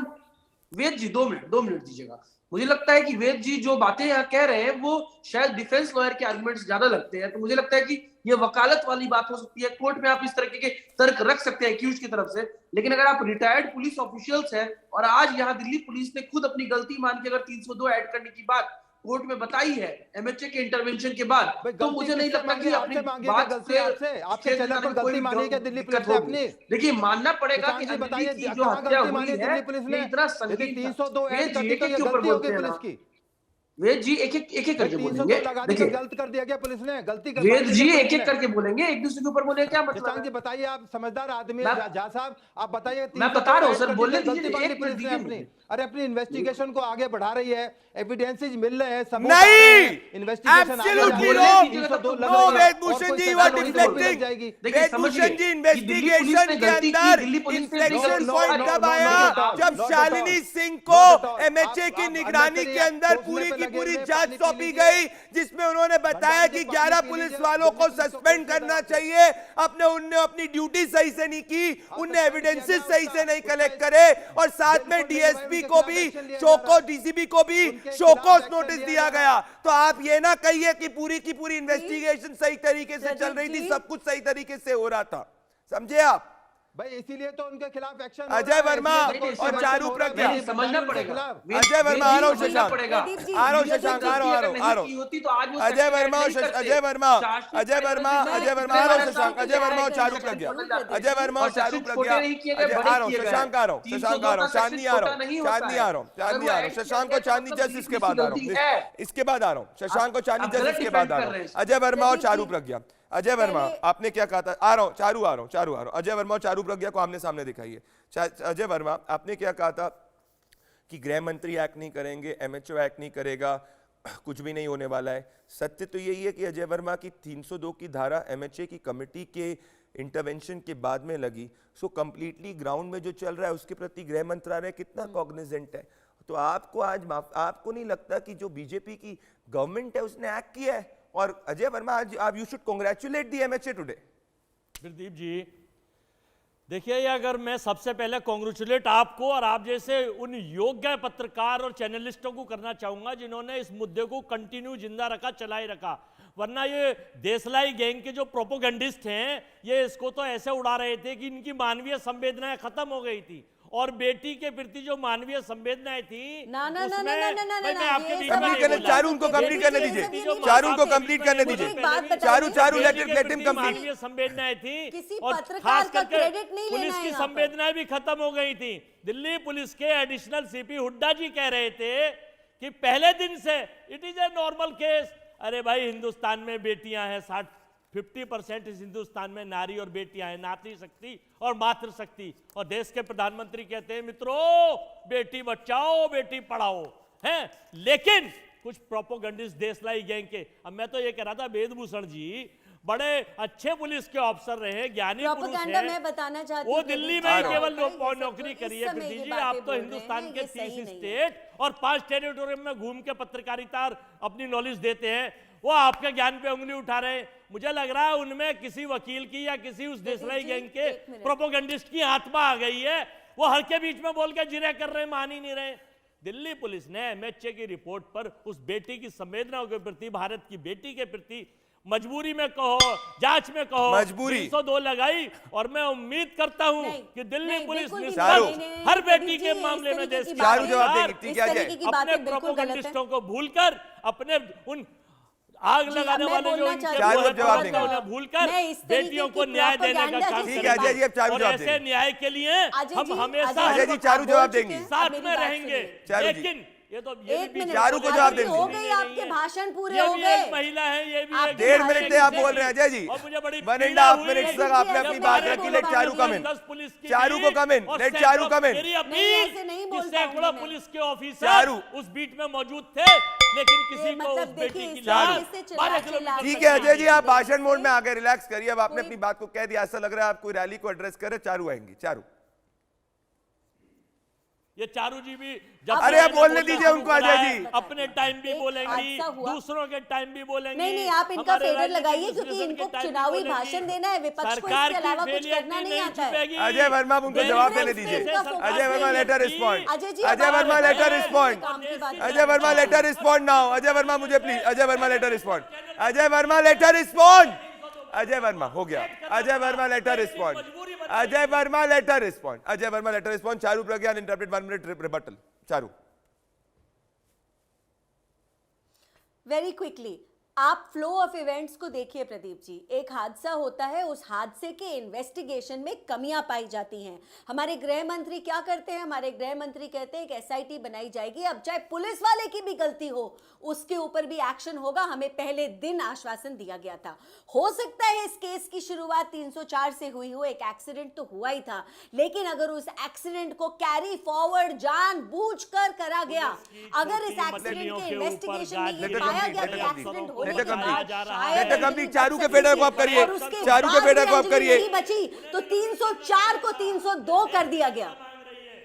वेद जी 2 मिनट दीजिएगा। मुझे लगता है कि वेद जी जो बातें यहाँ कह रहे हैं वो शायद डिफेंस लॉयर के आर्गुमेंट्स ज्यादा लगते हैं, तो मुझे लगता है कि ये वकालत वाली बात हो सकती है। कोर्ट में आप इस तरह के तर्क रख सकते हैं एक्यूज की तरफ से, लेकिन अगर आप रिटायर्ड पुलिस ऑफिशियल्स हैं और आज यहाँ दिल्ली पुलिस ने खुद अपनी गलती मान के अगर 302 ऐड करने की बात कोर्ट में बताई है एमएचए के इंटरवेंशन के बाद, तो मुझे नहीं लगता कि अपनी बात से आपके चैनल पर गलती मानी है दिल्ली पुलिस ने अपनी। देखिए मानना पड़ेगा कि बताइए अंजलि की जो हत्या हुई है पुलिस ने इतना यदि संगीन 302 ऐड करके तो ये के ऊपर गलती होगी बोलते हैं पुलिस ना। की। वेद जी एक एक करके बोलेंगे, देखिए गलत कर दिया गया पुलिस ने, गलती वेद जी एक एक करके बोलेंगे, एक दूसरे के ऊपर बोले क्या मतलब जी बताइए, आप समझदार आदमी जा साहब, आप बताइए। मैं बता रहा हूं सर, बोलने गलती दीजिए, मानी पुलिस ने अपनी। अरे अपनी इन्वेस्टिगेशन को आगे बढ़ा रही है, एविडेंसेस मिल रहे हैं, सबूत नहीं, investigation absolutely no, Vedbhushan ji, you are deflecting। Vedbhushan ji, investigation के अंदर इन्फ्लेक्शन पॉइंट कब आया? जब शालिनी सिंह को एमएचए की निगरानी के अंदर पूरी की पूरी जांच सौंपी गई, जिसमें उन्होंने बताया कि 11 पुलिस वालों को सस्पेंड करना चाहिए। उनने अपनी ड्यूटी सही से नहीं की, उनने एविडेंसेस सही से नहीं कलेक्ट करे, और साथ में डीएसपी को भी शोकॉज, डीसीपी को भी शोकॉज नोटिस दिया गया। तो आप ये ना कहिए कि पूरी की पूरी इन्वेस्टिगेशन सही तरीके से चल रही थी, सब कुछ सही तरीके से हो रहा था, समझे आप भाई? इसीलिए तो उनके खिलाफ एक्शन। अजय वर्मा और चारू प्रज्ञा समझना पड़ेगा। अजय वर्मा, आ रहा हूं शशांक, आ रहा हूं शशांक, आ रहा हूं अजय वर्मा, अजय वर्मा, अजय वर्मा, अजय वर्मा, आ रहा हूं शशांक, अजय वर्मा और चारू प्रज्ञा, अजय वर्मा और चारू प्रज्ञा, आ रहा हूं शशांक, आ रहा हूं शशांक, आ रहा हूं चांदनी, आ रहा हूं चांदनी, आ रहा हूं चांदनी, आ रहा हूं शशांक और चांदनी जस्ट इसके बाद आ रहा हूं, इसके बाद आ रहा हूं शशांक और चांदनी जस्ट इसके बाद आ रहा हूं। अजय वर्मा और चारू प्रज्ञा, अजय वर्मा आपने क्या कहा था? आ रहा हूं, चारू आ रहा हूं, चारू आ रहा हूं। अजय वर्मा और चारू प्रज्ञा को आमने सामने दिखाइए। अजय वर्मा, आपने क्या कहा था कि गृह मंत्री एक्ट नहीं करेंगे, एमएचओ एक्ट नहीं करेगा, कुछ भी नहीं होने वाला है। सत्य तो यही है कि अजय वर्मा की 302 की धारा एमएचए की कमेटी के इंटरवेंशन के बाद में लगी। सो कंप्लीटली ग्राउंड में जो चल रहा है उसके प्रति गृह मंत्रालय कितना कॉग्निजेंट है? तो आपको आज आपको नहीं लगता कि जो बीजेपी की गवर्नमेंट है उसने एक्ट किया है? और अजय वर्मा, आज आप you should congratulate the MHA today. Pradeep ji देखिए, अगर मैं सबसे पहले कांग्रेचुलेट आपको और आप जैसे उन योग्य पत्रकार और चैनलिस्टों को करना चाहूंगा जिन्होंने इस मुद्दे को कंटिन्यू जिंदा रखा, चलाए रखा। वरना ये देशलाई गैंग के जो प्रोपोगंडिस्ट हैं, ये इसको तो ऐसे उड़ा रहे थे कि इनकी मानवीय संवेदनाएं खत्म हो गई थी, और बेटी के प्रति जो मानवीय संवेदनाएं थी चारू उनको कंप्लीट करने दीजिए, चारू उनको कंप्लीट करने दीजिए, चारू लेट हिम कंप्लीट। मानवीय संवेदनाएं थी और खास करके पुलिस की संवेदनाएं भी खत्म हो गई थी। दिल्ली पुलिस के एडिशनल सीपी हुड्डा जी कह रहे थे कि पहले दिन से it is a normal case. अरे भाई, हिंदुस्तान में बेटियां हैं, 50% इस हिंदुस्तान में नारी और बेटियां हैं, नातृशक्ति और मातृशक्ति। और देश के प्रधानमंत्री कहते हैं मित्रों, बेटी बचाओ बेटी पढ़ाओ, हैं। लेकिन कुछ प्रोपोगंडिस्ट देशलाई गैंग के, अब मैं तो ये कह रहा था वेदभूषण जी बड़े अच्छे पुलिस के ऑफिसर रहे, ज्ञानी पुरुष हैं, मैं बताना चाहती वो दिल्ली में केवल नौकरी करी है। जी आप तो हिंदुस्तान के 30 स्टेट और 5 टेरिटोरियम में घूम के पत्रकारिता अपनी नॉलेज देते हैं, वो आपके ज्ञान पे उंगली उठा रहे हैं। मुझे लग रहा है उनमें किसी वकील की या किसी उस देशलाई गैंग के प्रोपोगंडिस्ट की आत्मा आ गई है। वो हर के बीच में बोल के जिरे कर रहे, मान ही नहीं रहे। दिल्ली पुलिस ने एमएचए की रिपोर्ट पर उस बेटी की संवेदनाओं के प्रति, भारत की बेटी के प्रति मजबूरी में कहो, जांच में कहो, मजबूरी 302 लगाई। और मैं उम्मीद करता हूं कि दिल्ली पुलिस हर बेटी के मामले में देश अपने प्रोपोगंडिस्टों को भूलकर, अपने उन आग लगाने वाले जो भूलकर बेटियों को न्याय देने का काम करेंगे। और ऐसे न्याय के लिए हम हमेशा चारू जवाब देंगे, साथ में रहेंगे। लेकिन ये तो चारू को जवाब देंगे। हो गए आपके भाषण पूरे हो गए। महिला है, ये भी 1.5 मिनट से आप बोल रहे हैं अजय जी, 1.5 मिनट तक आपने अपनी बात रखी। लेट चारू कम इन, चारू को कम इन, लेट चारू कम इन। सैकड़ों पुलिस के ऑफिसर उस बीट में मौजूद थे, लेकिन किसी को उस बेटी की लाश। ठीक है अजय जी, आप भाषण मोड में आ गए, रिलैक्स करिए। अब आपने अपनी बात को कह दिया, ऐसा लग रहा है आप कोई रैली को एड्रेस कर रहे। चारू आएंगी, चारू। ये चारू जी भी अरे आप बोलने दीजिए उनको अजय जी, अपने टाइम भी बोलेंगी, दूसरों के टाइम भी बोलेंगी। नहीं, आप इनका फेवर लगाइए क्योंकि इनको चुनावी भाषण देना है, विपक्ष को इसके अलावा कुछ करना नहीं आता है। अजय वर्मा उनको जवाब देने दीजिए। Ajay Verma let her respond, Ajay Verma let her respond, Ajay Verma let her respond now. Ajay Verma मुझे please, Ajay Verma let her respond, Ajay Verma let her respond. Ajay Verma हो गया, Ajay Verma let her respond, Ajay Verma let her respond, Ajay Verma let her respond. Charu Pragya interpret 1 minute rebuttal. Charu very quickly, आप फ्लो ऑफ इवेंट्स को देखिए प्रदीप जी। एक हादसा होता है, उस हादसे के इन्वेस्टिगेशन में कमियां पाई जाती हैं। हमारे गृह मंत्री क्या करते हैं? हमारे गृह मंत्री कहते हैं एक एसआईटी बनाई जाएगी, अब चाहे पुलिस वाले की भी गलती हो उसके ऊपर भी एक्शन होगा। हमें पहले दिन आश्वासन दिया गया था। हो सकता है इस केस की शुरुआत 304 से हुई हो, एक एक्सीडेंट तो हुआ ही था, लेकिन अगर उस एक्सीडेंट को कैरी फॉरवर्ड जानबूझकर करा गया, अगर इस एक्सीडेंट के इन्वेस्टिगेशन में ये पाया गया कि एक्सीडेंट चारू के फेडर को आप करिए, चारू के फेडर को आप करिए, बची तो 304 को 302 कर दिया गया।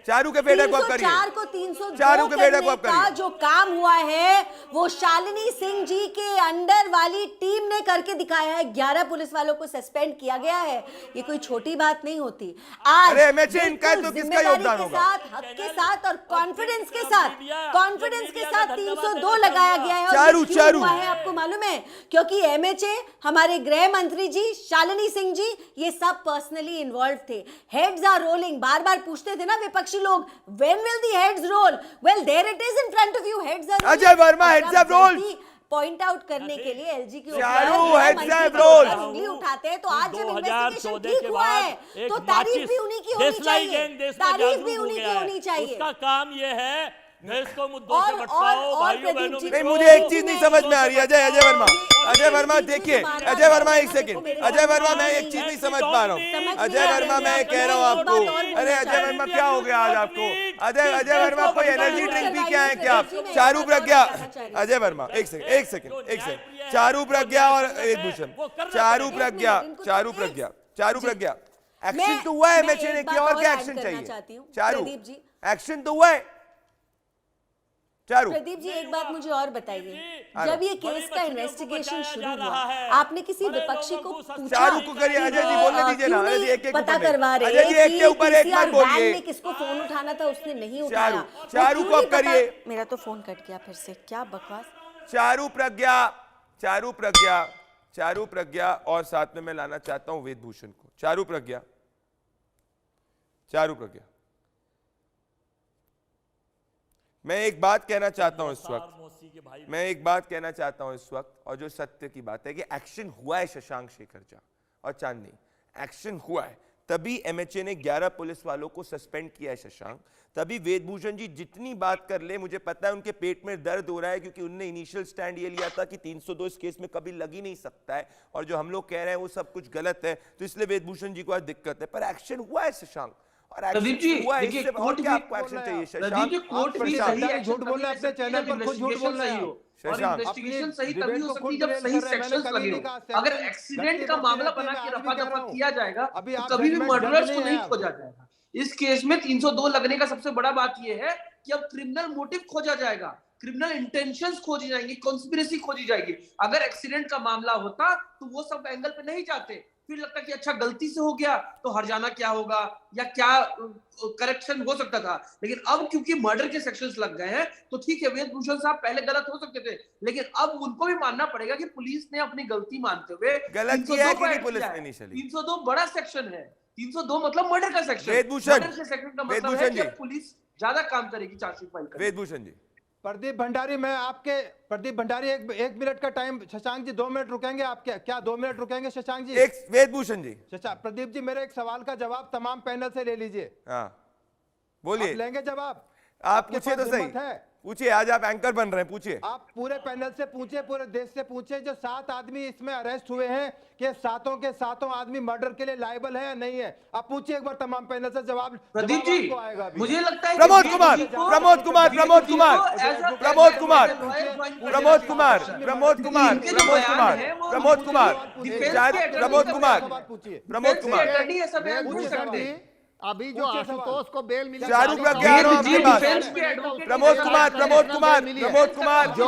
चारू के फेडर को आप करिए, 304 को 302 चारू के फेडर को आप का करिए। जो काम हुआ है वो शालिनी सिंह जी के अंडर वाली टीम ने करके दिखाया है। 11 पुलिस वालों को सस्पेंड किया गया है, ये कोई छोटी बात नहीं होती। आज अरे एमएचए इनका तो किसका योगदान होगा? हक के साथ और कॉन्फिडेंस के साथ 302 लगाया गया है। चारू चारू हुआ है आपको मालूम है? क्योंकि एमएचए, हमारे गृह मंत्री जी, शालिनी सिंह जी, ये सब पर्सनली इन्वॉल्व थे। हेड्स आर रोलिंग, बार बार पूछते थे ना विपक्षी लोग, when will the heads roll? Well, there it is in front of you. Heads are rolling. Ajay Verma heads have rolled. Point out करने के लिए एलजी के चारू heads have rolled. उंगली उठाते हैं, तो आज जब इन्वेस्टिगेशन ठीक हुआ है तो तारीफ भी उन्हीं की होनी चाहिए, तारीफ भी उन्हीं की होनी चाहिए। उसका काम ये है देश को मुद्दों से और भटकाओ, भाइयों बहनों नहीं, मुझे एक चीज नहीं समझ में आ रही है। अजय वर्मा देखिए, अजय वर्मा एक सेकंड, अजय वर्मा मैं एक चीज नहीं समझ पा रहा हूँ। अजय वर्मा मैं कह रहा हूँ आपको, अरे अजय वर्मा क्या हो गया आज आपको? अजय वर्मा कोई एनर्जी ड्रिंक पी के आए क्या? चारू प्रज्ञा, अजय वर्मा एक सेकंड, चारू प्रज्ञा और वेदभूषण, चारू प्रज्ञा एक्शन तो हुआ है एमएचए ने किया, और क्या एक्शन चाहिए? चारू एक्शन तो हुआ है। चारू प्रदीप जी एक बात मुझे और बताइए, जब ये केस का इन्वेस्टिगेशन शुरू हुआ, आपने किसी विपक्षी को पूछा? चारू को करिए, अजय जी बोलने दीजिए ना, अजय जी एक पता करवा रहे अजय जी एक के ऊपर एक मत बोलिए। किसको फोन उठाना था उसने नहीं उठाया। चारू को अब करिए। मेरा तो फोन कट गया फिर से, क्या बकवास। चारू प्रज्ञा और साथ में मैं लाना चाहता हूं वेदभूषण को। चारू प्रज्ञा मैं एक बात कहना चाहता हूं इस वक्त, और जो सत्य की बात है कि एक्शन हुआ है शशांक शेखर झा और चांदनी, एक्शन हुआ है, तभी एमएचए ने 11 पुलिस वालों को सस्पेंड किया है शशांक। तभी वेदभूषण जी जितनी बात कर ले, मुझे पता है उनके पेट में दर्द हो रहा है, क्योंकि उनने इनिशियल स्टैंड ये लिया था कि 302 इस केस में कभी लग ही नहीं सकता है, और जो हम लोग कह रहे हैं वो सब कुछ गलत है, तो इसलिए वेदभूषण जी को आज दिक्कत है। पर एक्शन हुआ है शशांक, और प्रदीप जी देखिए, कोर्ट क्या आपको एक्शन चाहिए? प्रदीप जी कोर्ट भी सही है, झूठ बोल रहे हैं अपने चैनल पर, खुद झूठ बोल रहे हो। और इन्वेस्टिगेशन सही तभी हो सकती है जब सही सेक्शंस लगे हो। अगर एक्सीडेंट का मामला बना के रफा दफा किया जाएगा तो कभी भी मर्डरर्स को नहीं खोजा जाएगा। इस केस में 302 लगने का सबसे बड़ा बात यह है कि अब क्रिमिनल मोटिव खोजा जाएगा, क्रिमिनल इंटेंशंस खोजी जाएंगी, कॉन्स्पिरेसी खोजी जाएगी। अगर एक्सीडेंट का मामला होता तो वो सब एंगल पे नहीं जाते, फिर लगता कि अच्छा गलती से हो गया तो हर्जाना क्या होगा या क्या करेक्शन हो सकता था। लेकिन अब क्योंकि मर्डर के सेक्शंस लग गए हैं तो ठीक है, वेदभूषण साहब पहले गलत हो सकते थे, लेकिन अब उनको भी मानना पड़ेगा कि पुलिस ने अपनी गलती मानते हुए गलत किया है कि नहीं पुलिस ने? 302 बड़ा सेक्शन है, 302 मतलब मर्डर का सेक्शन। वेदभूषण पुलिस ज्यादा काम करेगी चार्जशीट फाइल करने। वेदभूषण जी, प्रदीप भंडारी, मैं आपके प्रदीप भंडारी एक मिनट का टाइम, शशांक जी 2 मिनट रुकेंगे? आप क्या 2 मिनट रुकेंगे शशांक जी? वेदभूषण जी, प्रदीप जी मेरे एक सवाल का जवाब तमाम पैनल से ले लीजिए। हाँ बोलिए, लेंगे जवाब? आप पूछिए तो सही, पूछिए, आज आप एंकर बन रहे हैं, पूछिए। आप पूरे पैनल से पूछिए, पूरे देश से पूछिए, जो 7 आदमी इसमें अरेस्ट हुए हैं, कि 7 के 7 आदमी मर्डर के लिए लायबल है या नहीं है? आप पूछिए एक बार तमाम पैनल से, जवाब प्रदीप जी आएगा। मुझे लगता है प्रमोद कुमार अभी जो आशुतोष को बेल मिली, चारू प्रज्ञा प्रमोद कुमार जो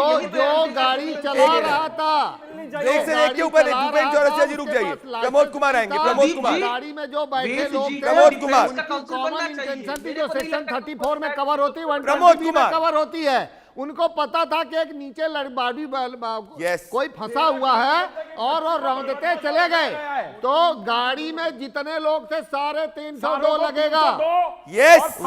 गाड़ी चला रहा था, एक से एक के ऊपर एक, भूपेंद्र चौरसिया जी रुक जाइए, प्रमोद कुमार आएंगे। प्रमोद कुमार गाड़ी में जो बैठे लोग थे, प्रमोद कुमार कॉमन इंटेंशन थी जो सेक्शन 34 में कवर होती है, 120 प्रमोद में कवर होती है। उनको पता था कि एक नीचे कोई फंसा हुआ है और वो रौंदते चले गए, तो गाड़ी में जितने लोग थे सारे 302 लगेगा। यस,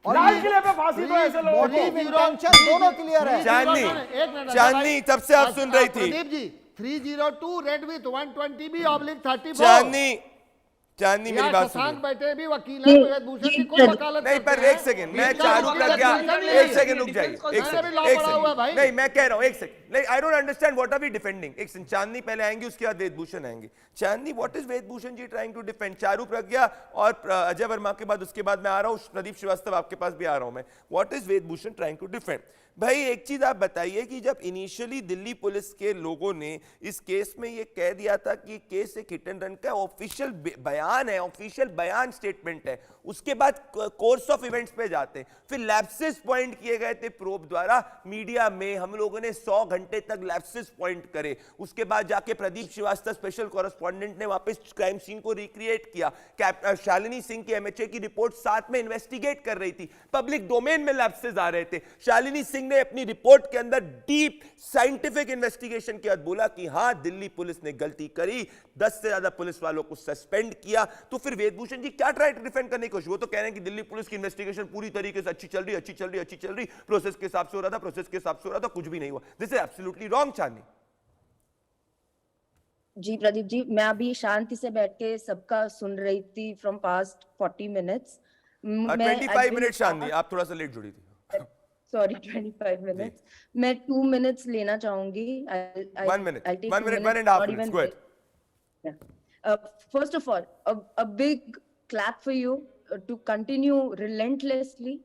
लाल किले पे फांसी तो ऐसे लोगों को मोटिव इंटेंशन दोनों क्लियर है। चांदनी तब से आप सुन रही थी। Pradeep ji 302 red with 120B/34 चांदनी मेरी बात सुनिए। बैठे भी वकील हैं, वेदभूषण की कोई वकालत नहीं, पर एक सेकंड, मैं चारू प्रज्ञा, एक सेकंड रुक जाइए, एक सेकंड, नहीं मैं कह रहा हूं, एक सेकंड, नहीं I don't understand what are we defending. एक सेकंड, चांदनी पहले आएंगे, उसके बाद वेदभूषण आएंगे। Chandni, what is Vedbhushan ji trying to defend? Charu Pragya और अजय वर्मा के बाद, उसके बाद मैं आ रहा हूं प्रदीप श्रीवास्तव, आपके पास भी आ रहा हूं मैं। What is Vedbhushan trying to defend? भाई एक चीज आप बताइए कि जब इनिशियली दिल्ली पुलिस के लोगों ने इस केस में ये कह दिया था कि केस एक हिट एंड रन का ऑफिशियल बयान है, ऑफिशियल बयान स्टेटमेंट है, उसके बाद कोर्स ऑफ इवेंट्स पे जाते, फिर लैप्सेस पॉइंट किए गए थे प्रोब द्वारा, मीडिया में हम लोगों ने 100 घंटे तक लैप्सेस पॉइंट करे, उसके बाद जाके प्रदीप श्रीवास्तव स्पेशल कॉरेस्पॉन्डेंट ने वापस क्राइम सीन को रिक्रिएट किया, शालिनी सिंह की एमएचए की रिपोर्ट साथ में इन्वेस्टिगेट कर रही थी, पब्लिक डोमेन में लैप्सेस आ रहे थे, शालिनी सिंह ने अपनी रिपोर्ट के अंदर डीप साइंटिफिक इन्वेस्टिगेशन के बाद बोला कि हां दिल्ली पुलिस ने गलती करी, 10 से ज्यादा पुलिस वालों को सस्पेंड किया। तो फिर वेदभूषण जी क्या ट्राई डिफेंड करने की कोशिश? वो तो कह रहे हैं कि दिल्ली पुलिस की इन्वेस्टिगेशन पूरी तरीके से अच्छी चल रही, प्रोसेस के हिसाब से हो रहा था, कुछ भी नहीं हुआ। This is absolutely wrong. Chandni ji Pradeep ji, मैं अभी शांति से बैठ के सबका सुन रही थी फ्रॉम पास्ट 40 मिनट्स। 25 मिनट चांदनी, आप थोड़ा सा लेट जुड़ी थी। Sorry 25 minutes. मैं 2 मिनट्स लेना चाहूंगी। 1 minute, 1.5 minutes. Go ahead. First of all, a big clap for you to continue relentlessly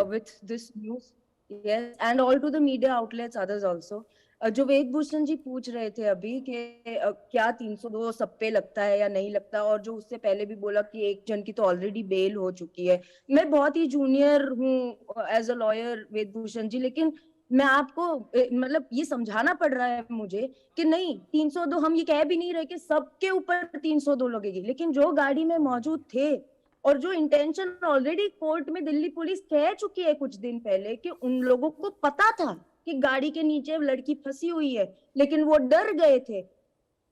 with this news. Yes, and all to the media outlets, others also. जो वेदभूषण जी पूछ रहे थे अभी कि क्या 302 सब पे लगता है या नहीं लगता, और जो उससे पहले भी बोला कि एक जन की तो ऑलरेडी बेल हो चुकी है। मैं बहुत ही जूनियर हूँ एज अ लॉयर वेदभूषण जी, लेकिन मैं आपको मतलब ये समझाना पड़ रहा है मुझे कि नहीं 302, हम ये कह भी नहीं रहे कि सबके ऊपर 302 लगेगी, लेकिन जो गाड़ी में मौजूद थे और जो इंटेंशन ऑलरेडी कोर्ट में दिल्ली पुलिस कह चुकी है कुछ दिन पहले कि उन लोगों को पता था कि गाड़ी के नीचे लड़की फंसी हुई है, लेकिन वो डर गए थे,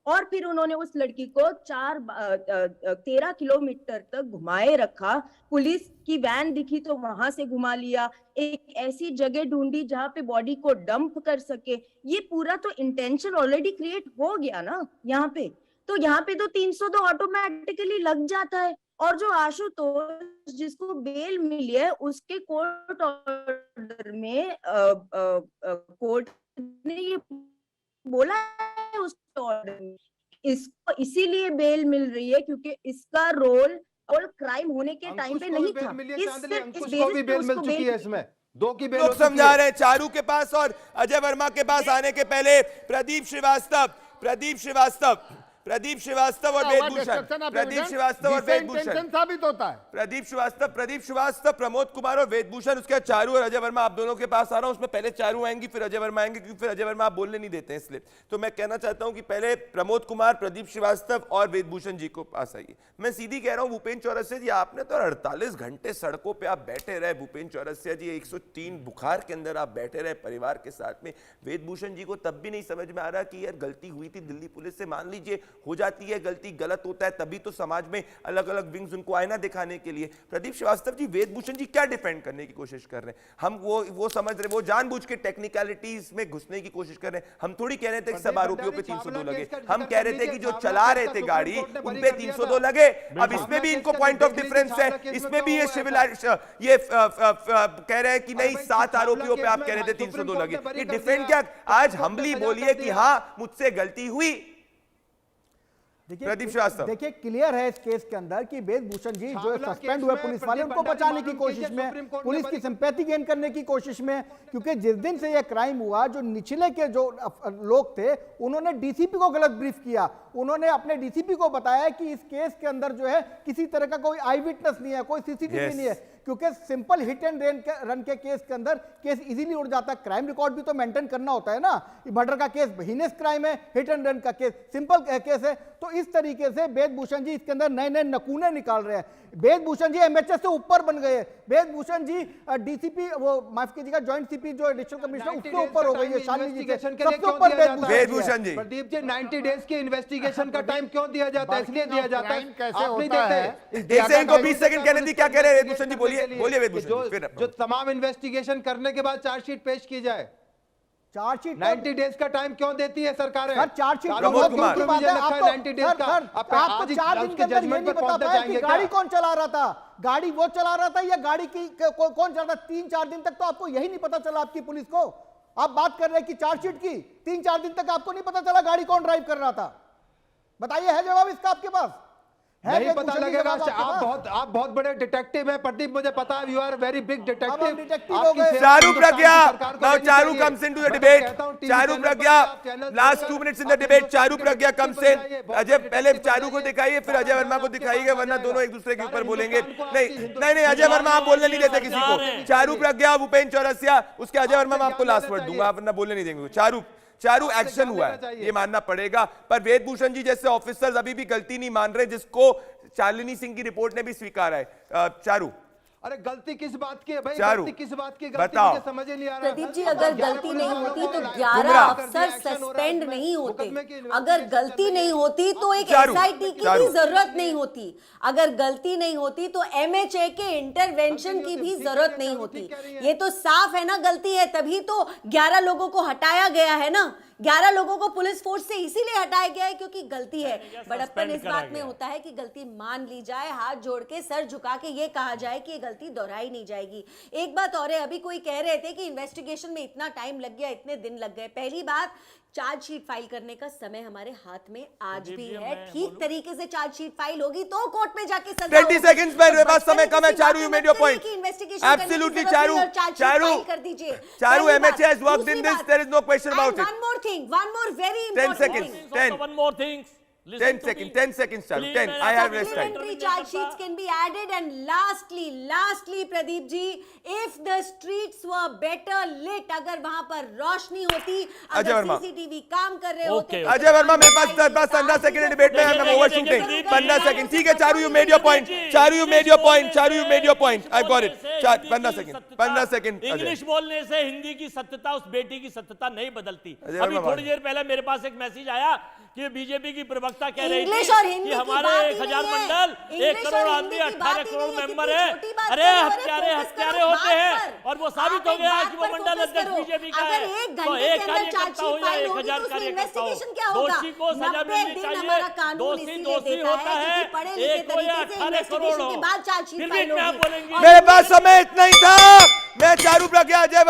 और फिर उन्होंने उस लड़की को 13 किलोमीटर तक घुमाए रखा। पुलिस की वैन दिखी तो वहां से घुमा लिया, एक ऐसी जगह ढूंढी जहां पे बॉडी को डंप कर सके। ये पूरा तो इंटेंशन ऑलरेडी क्रिएट हो गया ना यहाँ पे, तो यहाँ पे तो 302 ऑटोमेटिकली लग जाता है। और जो आशुतोष जिसको बेल मिली है, उसके कोर्ट ऑर्डर में कोर्ट ने ये बोला है उस ऑर्डर में इसको इसीलिए बेल मिल रही है क्योंकि इसका रोल और क्राइम होने के टाइम पे नहीं था। अंकुश को भी बेल मिल चुकी है, इसमें 2 की बेल लोग समझा रहे हैं। चारू के पास और अजय वर्मा के पास आने के पहले प्रदीप श्रीवास्तव और वेदभूषण, साबित होता है। प्रदीप श्रीवास्तव, प्रमोद कुमार और वेदभूषण, उसके बाद चारू और अजय वर्मा, आप दोनों के पास आ रहा हूं। उसमें पहले चारू आएंगी, फिर अजय वर्मा आएंगे, क्योंकि फिर अजय वर्मा आप बोलने नहीं देते हैं, इसलिए तो मैं कहना चाहता हूं कि पहले प्रमोद कुमार, प्रदीप श्रीवास्तव और वेदभूषण जी को पास आइए। मैं सीधी कह रहा हूं भूपेंद्र चौरसिया जी, आपने तो 48 घंटे सड़कों पर आप बैठे रहे। भूपेंद्र चौरसिया जी 103 बुखार के अंदर आप बैठे रहे परिवार के साथ में। वेदभूषण जी को तब भी नहीं समझ में आ रहा कि यार गलती हुई थी दिल्ली पुलिस से, मान लीजिए हो जाती है गलती, गलत होता है, तभी तो समाज में अलग अलग विंग्स उनको आईना दिखाने के लिए। प्रदीप श्रीवास्तव जी, वेदभूषण जी क्या डिफेंड करने की कोशिश कर रहे हैं? हम वो समझ रहे, वो जानबूझ के टेक्निकलिटीज में घुसने की कोशिश कर रहे हैं। हम थोड़ी कह रहे थे कि सब आरोपियों पे 302 लगे, हम कह रहे थे कि जो चला रहे थे गाड़ी उन पे 302 लगे। अब इसमें भी इनको पॉइंट ऑफ डिफरेंस है, इसमें भी ये ये कह रहे हैं कि नहीं 7 आरोपियों पे आप कह रहे थे 302 लगे। ये डिफेंड क्या? आज हम्बली बोलिए कि हाँ मुझसे गलती हुई। देखिए क्लियर है इस केस के अंदर कि वेदभूषण जी जो सस्पेंड हुए पुलिस वाले, उनको बचाने की कोशिश में, पुलिस की सिंपैथी गेन करने की कोशिश में, क्योंकि जिस दिन से यह क्राइम हुआ जो निचले के जो लोग थे उन्होंने डीसीपी को गलत ब्रीफ किया। उन्होंने अपने डीसीपी को बताया कि इस केस के अंदर जो है किसी तरह का कोई आई विटनेस नहीं है, कोई सीसीटीवी नहीं है, क्योंकि सिंपल हिट एंड रन के केस के अंदर केस इजीली उड़ जाता है। क्राइम रिकॉर्ड भी तो मेंटेन करना होता है ना। मर्डर का केस हीनेस क्राइम है, हिट एंड रन का केस सिंपल केस है। तो इस तरीके से वेदभूषण जी इसके अंदर नए नए नकूने निकाल रहे हैं। वेदभूषण जी एमएचए से ऊपर बन गए, वेदभूषण जी डीसीपी, वो माफ कीजिएगा ज्वाइंट सीपी जो एडिशनल कमिश्नर, उससे ऊपर हो गई है शालिनी जी, सबसे ऊपर वेदभूषण जी। प्रदीप जी 90 डेज के इन्वेस्टिगेशन का टाइम क्यों दिया जाता है? इसलिए दिया जाता है, कैसे आप नहीं होता देते। एक सेकंड को 20 सेकंड कहने दी, क्या कह रहे हैं वेदभूषण जी? बोलिए बोलिए वेदभूषण जी। जो तमाम इन्वेस्टिगेशन करने के बाद चार्जशीट पेश की जाए, चार्जशीट 90 डेज का टाइम क्यों देती है सरकारें? Sir chargesheet Pramod Kumar, 90 days का। आपको 4 दिन के अंदर ये नहीं बता पाया कि गाड़ी कौन चला रहा था, गाड़ी वो चला रहा था या गाड़ी की कौन चला रहा था? 3-4 दिन तक तो आपको यही नहीं पता चला आपकी पुलिस को। आप बात कर रहे हैं कि चार्जशीट की, 3-4 दिन तक आपको नहीं पता चला गाड़ी कौन ड्राइव कर रहा था? बताइए, है जवाब इसका आपके पास? नहीं पता लगेगा। आप बहुत बड़े डिटेक्टिव हैं प्रदीप, मुझे पता है, you are very big detective. Charu Pragya, now Charu comes into the debate. Charu Pragya, last 2 minutes in the debate. Charu Pragya comes in. Ajay, पहले चारू को दिखाइए, फिर अजय वर्मा को दिखाइएगा, वरना दोनों एक दूसरे के ऊपर बोलेंगे। नहीं अजय वर्मा आप बोलने नहीं देते किसी को। चारू प्रज्ञा, भूपेंद्र चौरसिया, उसके अजय वर्मा मैं आपको लास्ट वर्ड दूंगा, वरना बोलने नहीं देंगे। चारू एक्शन हुआ है, ये मानना पड़ेगा, पर वेदभूषण जी जैसे ऑफिसर्स अभी भी गलती नहीं मान रहे, जिसको शालिनी सिंह की रिपोर्ट ने भी स्वीकारा है। चारू, अरे गलती किस बात की है भाई? चारू, गलती किस बात की? बताओ। मुझे समझ ही नहीं आ रहा। प्रदीप जी, अगर गलती नहीं होती तो 11 अफसर सस्पेंड नहीं होते। अगर गलती नहीं होती तो एक एसआईटी की भी जरूरत नहीं होती। अगर गलती नहीं होती तो एमएचए के इंटरवेंशन की भी जरूरत नहीं होती। ये तो साफ है ना, गलती है, तभी तो 11 लोगों को हटाया गया है ना। 11 लोगों को पुलिस फोर्स से इसीलिए हटाया गया है क्योंकि गलती है। बड़प्पन इस बात में होता है कि गलती मान ली जाए, हाथ जोड़ के सर झुका के ये कहा जाए कि ये गलती दोहराई नहीं जाएगी। एक बात और है, अभी कोई कह रहे थे कि इन्वेस्टिगेशन में इतना टाइम लग गया, इतने दिन लग गए। पहली बात, चार्जशीट फाइल करने का समय हमारे हाथ में आज भी है। ठीक तरीके से चार्जशीट फाइल होगी तो कोर्ट में जाके सजा 20 सेकंड्स में मेरे पास समय कम है। Charu, you made your point. Absolutely Charu कर दीजिए। Charu, MHA has worked in this, there is no question about it. one more very 10 important seconds, thing. 10. One more thing. 10 seconds, Charu. 10. I have less time. Supplementary charge sheets can be added, and lastly, Pradeep ji, if the streets were better lit, अगर वहां पर रोशनी होती, अगर CCTV काम कर रहे होते। अजय वर्मा, मेरे पास 15 सेकंड डिबेट में है, मैं ओवर शूटिंग 15 सेकंड। ठीक है Charu, you made your point. Charu, you made your point. I got it. 15 second. English बोलने से हिंदी की सत्यता, उस बेटी की सत्यता नहीं बदलती। अभी थोड़ी देर पहले मेरे पास एक मैसेज आया कि बीजेपी की प्रवक्ता कह रही थी कि हमारे 1000 मंडल, 1 करोड़ आदमी, 18 करोड़ मेंबर है। अरे हत्यारे होते हैं, और वो साबित हो गया कि वो मंडल अध्यक्ष बीजेपी का है। तो एक कार्यकर्ता हो या 1000 कार्यकर्ता हो, दोषी को सजा मिलनी चाहिए। दोषी होता है, 1 हो या 18 करोड़ हो, फिर भी क्या बोलेंगे? मेरे पास समय इतना ही था। मैं चारू प्रज्ञा, अजय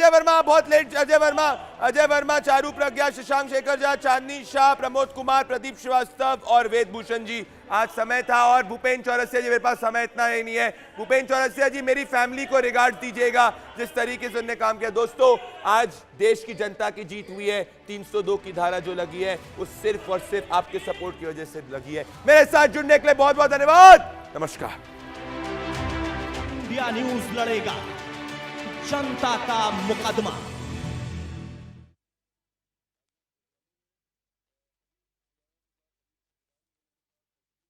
वर्मा बहुत लेट। अजय वर्मा, चारू प्रज्ञा, शशांक शेखर झा, चांदनी शाह, प्रमोद कुमार, प्रदीप श्रीवास्तव और वेदभूषण जी आज समय था। और भूपेंद्र चौरसिया जी, मेरे पास समय इतना ही नहीं है। भूपेंद्र चौरसिया जी, मेरी फैमिली को रिगार्ड दीजिएगा जिस तरीके से उन्होंने काम किया। दोस्तों, आज देश की जनता की जीत हुई है। 302 की धारा जो लगी है वो सिर्फ और सिर्फ आपके सपोर्ट की वजह से लगी है। मेरे साथ जुड़ने के लिए बहुत बहुत धन्यवाद। नमस्कार। इंडिया न्यूज लड़ेगा जनता का मुकदमा।